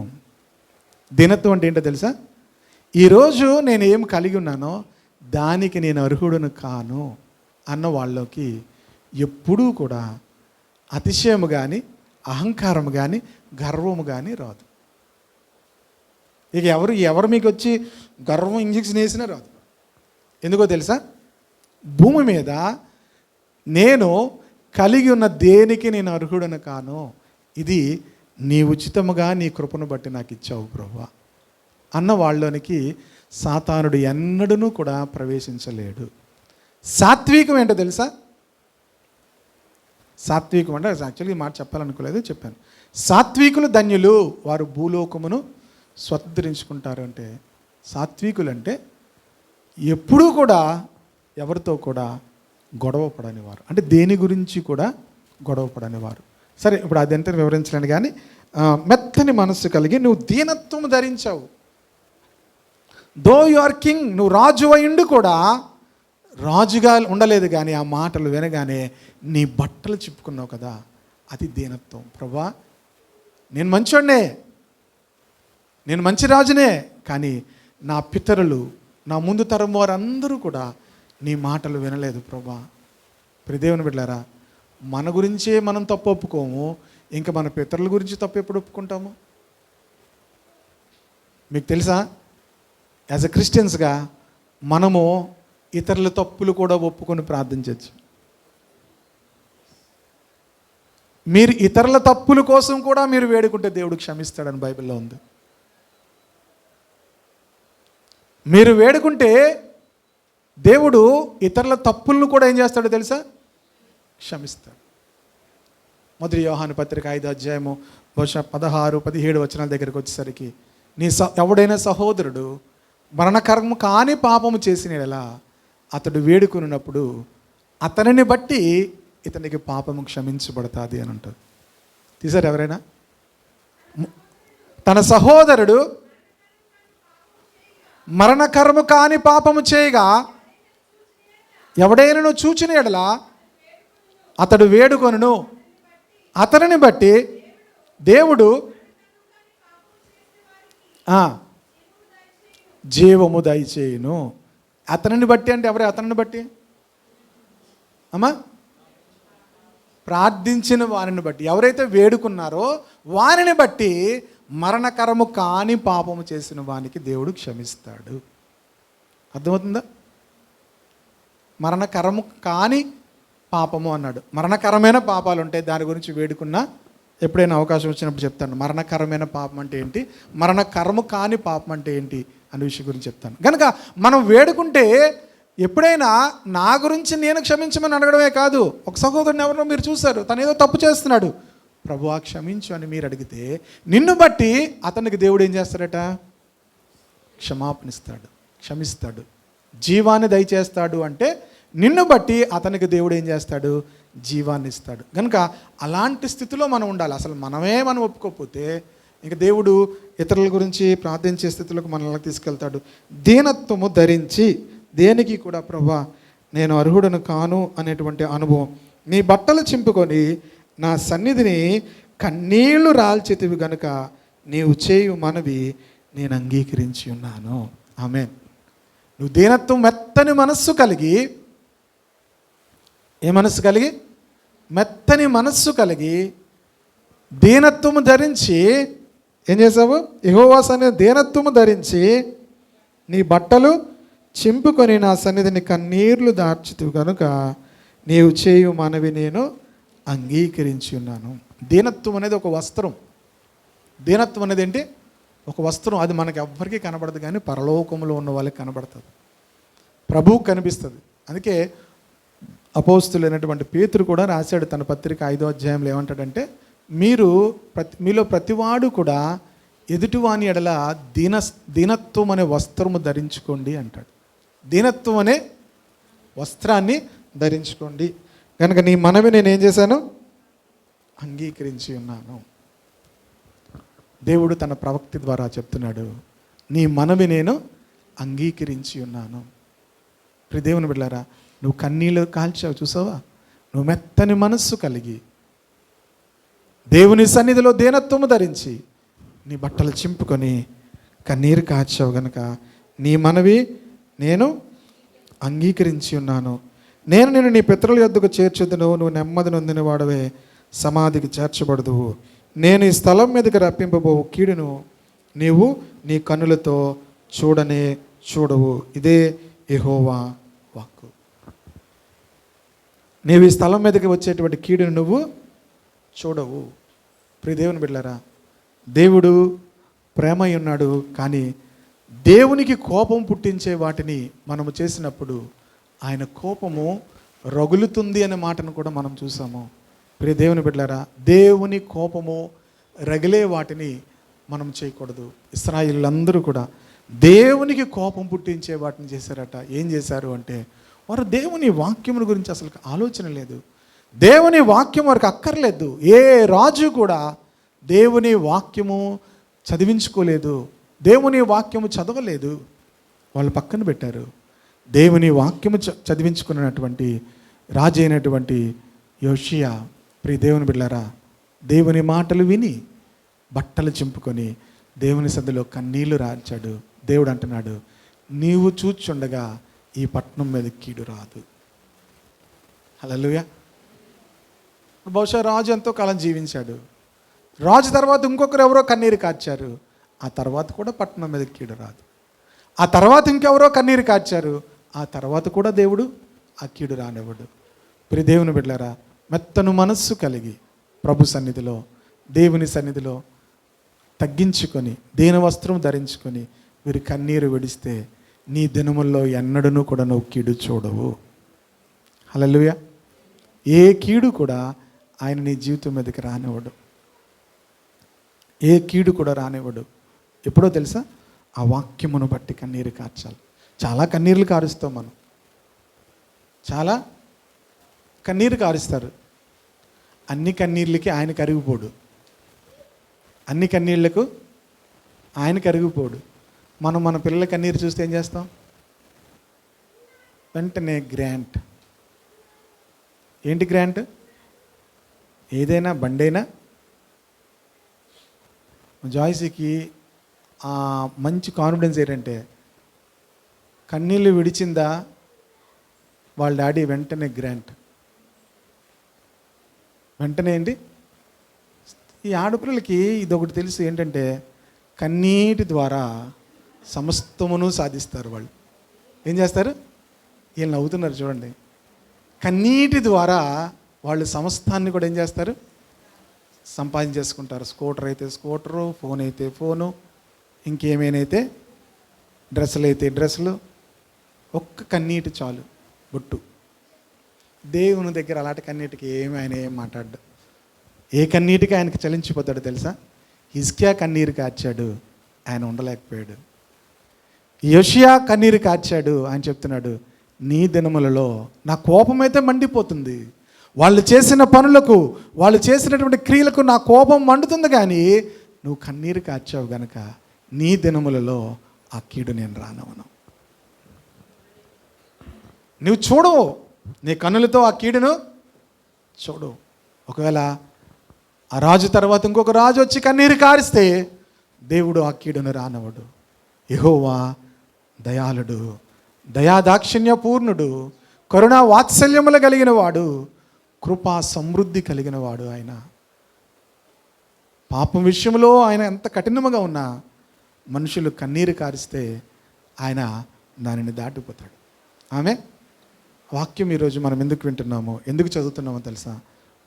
దీనత్వం అంటే ఏంటో తెలుసా? ఈరోజు నేను ఏం కలిగి ఉన్నానో దానికి నేను అర్హుడను కాను అన్న వాళ్ళకి ఎప్పుడూ కూడా అతిశయము కానీ, అహంకారము కానీ, గర్వము కానీ రాదు. ఇక ఎవరు మీకు వచ్చి గర్వం ఇంజెక్షన్ వేసినా రాదు. ఎందుకో తెలుసా? భూమి మీద నేను కలిగి ఉన్న దేనికి నేను అర్హుడను కాను, ఇది నీ ఉచితముగా నీ కృపను బట్టి నాకు ఇచ్చావు ప్రభువా అన్న వాళ్ళలోనికి సాతానుడు ఎన్నడూ కూడా ప్రవేశించలేడు. సాత్వికం ఏంటో తెలుసా? సాత్వికం అంటే యాక్చువల్లీ ఈ మాట చెప్పాలనుకోలేదు, చెప్పాను. సాత్వికులు ధన్యులు, వారు భూలోకమును స్వతంత్రించుకుంటారు. అంటే సాత్వికులు అంటే ఎప్పుడూ కూడా ఎవరితో కూడా గొడవ పడని వారు, అంటే దేని గురించి కూడా గొడవ పడని వారు. సరే, ఇప్పుడు అదంతా వివరించలేను కానీ మెత్తని మనస్సు కలిగి నువ్వు దీనత్వం ధరించావు. దో యు ఆర్ కింగ్, నువ్వు రాజు అయిండు కూడా రాజుగా ఉండలేదు, కానీ ఆ మాటలు వినగానే నీ బట్టలు చిప్పుకున్నావు కదా, అది దీనత్వం. ప్రభా, నేను మంచోడ్నే, నేను మంచి రాజునే, కానీ నా పితరులు, నా ముందు తరం వారందరూ కూడా నీ మాటలు వినలేదు ప్రభా. ప్రియ దేవుని బిడ్డలారా, మన గురించే మనం తప్పు ఒప్పుకోము, ఇంకా మన పితరుల గురించి తప్పు ఎప్పుడు ఒప్పుకుంటాము? మీకు తెలుసా, యాజ్ ఎ క్రిస్టియన్స్గా మనము ఇతరుల తప్పులు కూడా ఒప్పుకొని ప్రార్థించవచ్చు. మీరు ఇతరుల తప్పుల కోసం కూడా మీరు వేడుకుంటే దేవుడు క్షమిస్తాడని బైబిల్లో ఉంది. మీరు వేడుకుంటే దేవుడు ఇతరుల తప్పులను కూడా ఏం చేస్తాడో తెలుసా? క్షమిస్తాడు. మొదటి యోహాను పత్రిక 5వ అధ్యాయము బహుశా 16-17 వచనాల దగ్గరికి వచ్చేసరికి, ఎవడైనా సహోదరుడు మరణకరము కాని పాపము చేసిన యెడల అతడు వేడుకున్నప్పుడు అతనిని బట్టి ఇతనికి పాపము క్షమించబడుతుంది అని అంటారు. తీసారు ఎవరైనా? తన సహోదరుడు మరణకరము కాని పాపము చేయగా ఎవడైనా చూచిన యెడల అతడు వేడుకొనును, అతనిని బట్టి దేవుడు జీవము దయచేయును. అతనిని బట్టి అంటే ఎవరే? అతనిని బట్టి అమ్మా, ప్రార్థించిన వారిని బట్టి, ఎవరైతే వేడుకున్నారో వారిని బట్టి మరణకరము కాని పాపము చేసిన వానికి దేవుడు క్షమిస్తాడు. అర్థమవుతుందా? మరణకరము కాని పాపము అన్నాడు. మరణకరమైన పాపాలు ఉంటాయి, దాని గురించి వేడుకున్నా ఎప్పుడైనా అవకాశం వచ్చినప్పుడు చెప్తాను. మరణకరమైన పాపం అంటే ఏంటి, మరణకరము కాని పాపం అంటే ఏంటి అనే విషయం గురించి చెప్తాను. కనుక మనం వేడుకుంటే ఎప్పుడైనా నా గురించి నేను క్షమించమని అడగడమే కాదు, ఒక సహోదరుని ఎవరినో మీరు చూశారు, తను ఏదో తప్పు చేస్తున్నాడు, ప్రభువా క్షమించు అని మీరు అడిగితే నిన్ను బట్టి అతనికి దేవుడు ఏం చేస్తాడట? క్షమాపణిస్తాడు, క్షమిస్తాడు, జీవాన్ని దయచేస్తాడు. అంటే నిన్ను బట్టి అతనికి దేవుడు ఏం చేస్తాడు? జీవాన్ని ఇస్తాడు. కనుక అలాంటి స్థితిలో మనం ఉండాలి. అసలు మనం ఒప్పుకోకపోతే ఇంక దేవుడు ఇతరుల గురించి ప్రార్థించే స్థితిలోకి మనల్ని తీసుకెళ్తాడు. దీనత్వము ధరించి, దేనికి కూడా ప్రభువా నేను అర్హుడను కాను అనేటువంటి అనుభవం. నీ బట్టలు చింపుకొని నా సన్నిధిని కన్నీళ్లు రాల్చితివి గనుక నీవు చేయు మనవి నేను అంగీకరించి ఉన్నాను. ఆమేన్. నువ్వు దీనత్వం, మెత్తని మనస్సు కలిగి, ఏ మనస్సు కలిగి? మెత్తని మనస్సు కలిగి దీనత్వము ధరించి ఏం చేసావు? యెహోవా సన్నిధిని దీనత్వము ధరించి నీ బట్టలు చింపుకొని నా సన్నిధిని కన్నీళ్లు దార్చితివి కనుక నీవు చేయు మనవి నేను అంగీకరించి ఉన్నాను. దీనత్వం అనేది ఒక వస్త్రం. దీనత్వం అనేది ఏంటి? ఒక వస్త్రం. అది మనకి ఎవ్వరికీ కనబడదు, కానీ పరలోకంలో ఉన్న వాళ్ళకి కనబడుతుంది, ప్రభువుకు కనిపిస్తుంది. అందుకే అపోస్తులైనటువంటి పేతురు కూడా రాశాడు తన పత్రిక 5వ అధ్యాయంలో ఏమంటాడంటే, మీలో ప్రతివాడు కూడా ఎదుటివాని ఎడల దీనత్వం అనే వస్త్రము ధరించుకోండి అంటాడు. దీనత్వం అనే వస్త్రాన్ని ధరించుకోండి. కనుక నీ మనవి నేనేం చేశాను? అంగీకరించి ఉన్నాను. దేవుడు తన ప్రవక్త ద్వారా చెప్తున్నాడు, నీ మనవి నేను అంగీకరించి ఉన్నాను. ప్రియ దేవుని బిడ్డలారా, నువ్వు కన్నీళ్ళు కాల్చావు చూసావా? నువ్వు మెత్తని మనస్సు కలిగి దేవుని సన్నిధిలో దీనత్వము ధరించి నీ బట్టలు చింపుకొని కన్నీరు కాచావు గనుక నీ మనవి నేను అంగీకరించి ఉన్నాను. నేను నిన్ను నీ పితరుల యొద్దకు చేర్చుదును, నువ్వు నెమ్మది నొందిన వాడవే సమాధికి చేర్చబడదువు. నేను ఈ స్థలం మీదకి రప్పింపబోవు కీడును నీవు నీ కన్నులతో చూడనే చూడవు. ఇదే యెహోవా వాక్కు. నీవు ఈ స్థలం మీదకి వచ్చేటువంటి కీడును నువ్వు చూడవు. ప్రియ దేవుని బిడ్డలారా, దేవుడు ప్రేమై ఉన్నాడు, కానీ దేవునికి కోపం పుట్టించే వాటిని మనము చేసినప్పుడు ఆయన కోపము రగులుతుంది అనే మాటను కూడా మనం చూసాము. ప్రియ దేవుని బిడ్డలారా, దేవుని కోపము రగిలే వాటిని మనం చేయకూడదు. ఇశ్రాయేలీయులందరూ కూడా దేవునికి కోపం పుట్టించే వాటిని చేశారట. ఏం చేశారు అంటే, వారు దేవుని వాక్యముల గురించి అసలు ఆలోచన లేదు, దేవుని వాక్యం వారికి అక్కర్లేదు. ఏ రాజు కూడా దేవుని వాక్యము చదివించుకోలేదు, దేవుని వాక్యము చదవలేదు, వాళ్ళు పక్కన పెట్టారు. దేవుని వాక్యము చదివించుకున్నటువంటి రాజు అయినటువంటి యోషియా, ప్రియ దేవుని బిడ్డలారా, దేవుని మాటలు విని బట్టలు చింపుకొని దేవుని సన్నిధిలో కన్నీళ్లు రాల్చాడు. దేవుడు అంటున్నాడు, నీవు చూచుండగా ఈ పట్టణం మీద కీడు రాదు. హల్లెలూయా. బహుశా రాజు ఎంతో కాలం జీవించాడు. రాజు తర్వాత ఇంకొకరు ఎవరో కన్నీరు కార్చారు. ఆ తర్వాత కూడా పట్టణం మీద కీడు రాదు. ఆ తర్వాత ఇంకెవరో కన్నీరు కార్చారు, ఆ తర్వాత కూడా దేవుడు ఆ కీడు రానివ్వడు. ప్రియ దేవుని బిడ్డలారా, మెత్తను మనస్సు కలిగి ప్రభు సన్నిధిలో, దేవుని సన్నిధిలో తగ్గించుకొని, దీన వస్త్రం ధరించుకొని మీరు కన్నీరు విడిస్తే నీ దినముల్లో ఎన్నడూ కూడా నువ్వు కీడు చూడవు. హల్లెలూయా. ఏ కీడు కూడా ఆయన నీ జీవితం మీదకి రానివ్వడు. ఏ కీడు కూడా రానివ్వడు. ఎప్పుడో తెలుసా? ఆ వాక్యమును బట్టి కన్నీరు కార్చాలి. చాలా కన్నీళ్ళు కారుస్తాం మనం, చాలా కన్నీరు కారుస్తారు. అన్ని కన్నీళ్ళకి ఆయన కరిగిపోడు, అన్ని కన్నీళ్లకు ఆయన కరిగిపోడు. మనం మన పిల్లల కన్నీరు చూస్తే ఏం చేస్తాం? వెంటనే గ్రాంట్. ఏంటి గ్రాంట్? ఏదైనా బండైనా. జాయ్సీకి మంచి కాన్ఫిడెన్స్ ఏంటంటే, కన్నీళ్ళు విడిచిందా వాళ్ళ డాడీ వెంటనే గ్రాంట్. వెంటనే ఏంటి? ఈ ఆడపిల్లలకి ఇదొకటి తెలుసు ఏంటంటే, కన్నీటి ద్వారా సమస్తమును సాధిస్తారు. వాళ్ళు ఏం చేస్తారు? వీళ్ళు నవ్వుతున్నారు చూడండి. కన్నీటి ద్వారా వాళ్ళు సమస్తాన్ని కూడా ఏం చేస్తారు? సంపాదించేసుకుంటారు. స్కూటర్ అయితే స్కూటరు, ఫోన్ అయితే ఫోను, ఇంకేమైతే డ్రెస్సులు అయితే డ్రెస్సులు. ఒక్క కన్నీటి చాలు బొట్టు. దేవుని దగ్గర అలాంటి కన్నీటికి ఆయన ఏం మాట్లాడ్డు. ఏ కన్నీటికి ఆయనకి చలించిపోతాడు తెలుసా? హిజ్కియా కన్నీరు కార్చాడు, ఆయన ఉండలేకపోయాడు. యోషియా కన్నీరు కార్చాడు, ఆయన చెప్తున్నాడు, నీ దినములలో నా కోపం అయితే మండిపోతుంది. వాళ్ళు చేసిన పనులకు, వాళ్ళు చేసినటువంటి క్రియలకు నా కోపం మండుతుంది, కానీ నువ్వు కన్నీరు కార్చావు గనక నీ దినములలో ఆ కీడు నేను రానవను. నువ్వు చూడవు, నీ కన్నులతో ఆ కీడును చూడు. ఒకవేళ ఆ రాజు తర్వాత ఇంకొక రాజు వచ్చి కన్నీరు కారిస్తే దేవుడు ఆ కీడును రానవడు. యెహోవా దయాళుడు, దయాదాక్షిణ్య పూర్ణుడు, కరుణా వాత్సల్యములు కలిగిన వాడు, కృపా సమృద్ధి కలిగిన వాడు. ఆయన పాపం విషయంలో ఆయన ఎంత కఠినముగా ఉన్నా మనుషులు కన్నీరు కారిస్తే ఆయన దానిని దాటిపోతాడు. ఆమె వాక్యం ఈరోజు మనం ఎందుకు వింటున్నామో, ఎందుకు చదువుతున్నామో తెలుసా?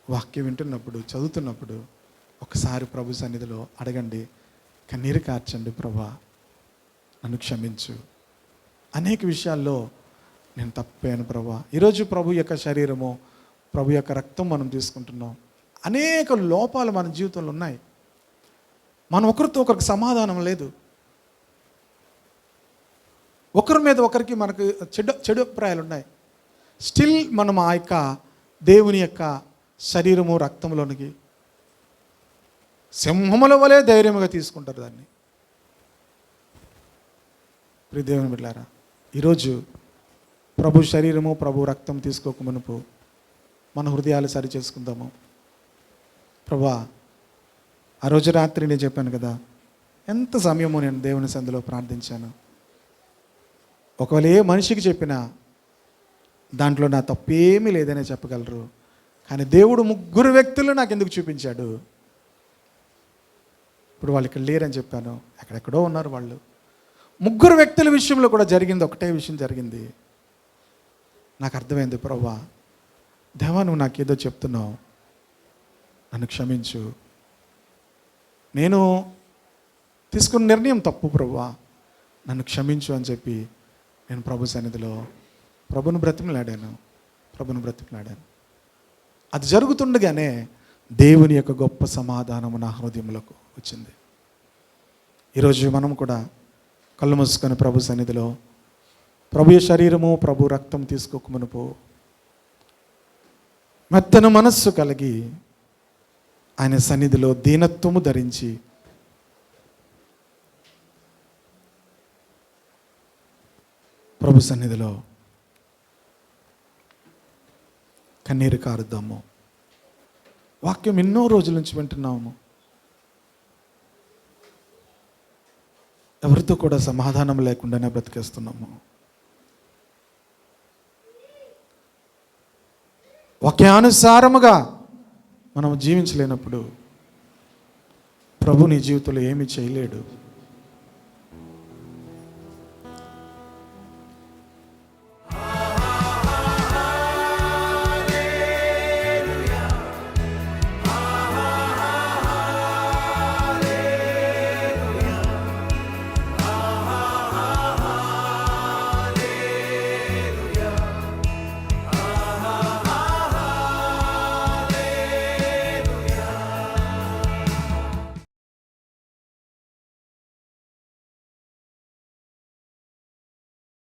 వాక్యం వింటున్నప్పుడు, చదువుతున్నప్పుడు ఒకసారి ప్రభు సన్నిధిలో అడగండి, కన్నీరు కార్చండి, ప్రభా నన్ను క్షమించు. అనేక విషయాల్లో నేను తప్పాను ప్రభా. ఈరోజు ప్రభు యొక్క శరీరము, ప్రభు యొక్క రక్తం మనం తీసుకుంటున్నాం. అనేక లోపాలు మన జీవితంలో ఉన్నాయి. మనం ఒకరితో ఒకరికి సమాధానం లేదు. ఒకరి మీద ఒకరికి మనకు చెడు అభిప్రాయాలు ఉన్నాయి. స్టిల్ మనం ఆ యొక్క దేవుని యొక్క శరీరము రక్తంలోనికి సింహముల వలె ధైర్యముగా తీసుకుంటారు దాన్ని. ప్రియ దేవుని బిడ్డలారా, ఈరోజు ప్రభు శరీరము, ప్రభు రక్తం తీసుకోక మునుపు మన హృదయాలు సరి చేసుకుందాము. ప్రభా, ఆ రోజు రాత్రి నేను చెప్పాను కదా, ఎంత సమయమో నేను దేవుని సందులో ప్రార్థించాను. ఒకవేళ ఏ మనిషికి చెప్పినా దాంట్లో నా తప్పేమీ లేదనే చెప్పగలరు, కానీ దేవుడు 3 వ్యక్తులు నాకు ఎందుకు చూపించాడు? ఇప్పుడు వాళ్ళు ఇక్కడ లేరని చెప్పాను, ఎక్కడెక్కడో ఉన్నారు వాళ్ళు. 3 వ్యక్తుల విషయంలో కూడా జరిగింది, ఒకటే విషయం జరిగింది. నాకు అర్థమైంది, ప్రభువా దేవా నువ్వు నాకేదో చెప్తున్నావు, నన్ను క్షమించు. నేను తీసుకున్న నిర్ణయం తప్పు ప్రభువా, నన్ను క్షమించు అని చెప్పి నేను ప్రభు సన్నిధిలో ప్రభుని బ్రతిమలాడాను. అది జరుగుతుండగానే దేవుని యొక్క గొప్ప సమాధానము నా హృదయంలోకి వచ్చింది. ఈరోజు మనం కూడా కళ్ళు మూసుకొని ప్రభు సన్నిధిలో ప్రభు శరీరము, ప్రభు రక్తం తీసుకోక మునుపు మెత్తన మనస్సు కలిగి ఆయన సన్నిధిలో దీనత్వము ధరించి ప్రభు సన్నిధిలో కన్నీరు కారుద్దాము. వాక్యం ఎన్నో రోజుల నుంచి వింటున్నాము, ఎవరితో కూడా సమాధానం లేకుండానే బ్రతికేస్తున్నాము. వాక్యానుసారముగా మనం జీవించలేనప్పుడు ప్రభు నీ జీవితంలో ఏమీ చేయలేడు.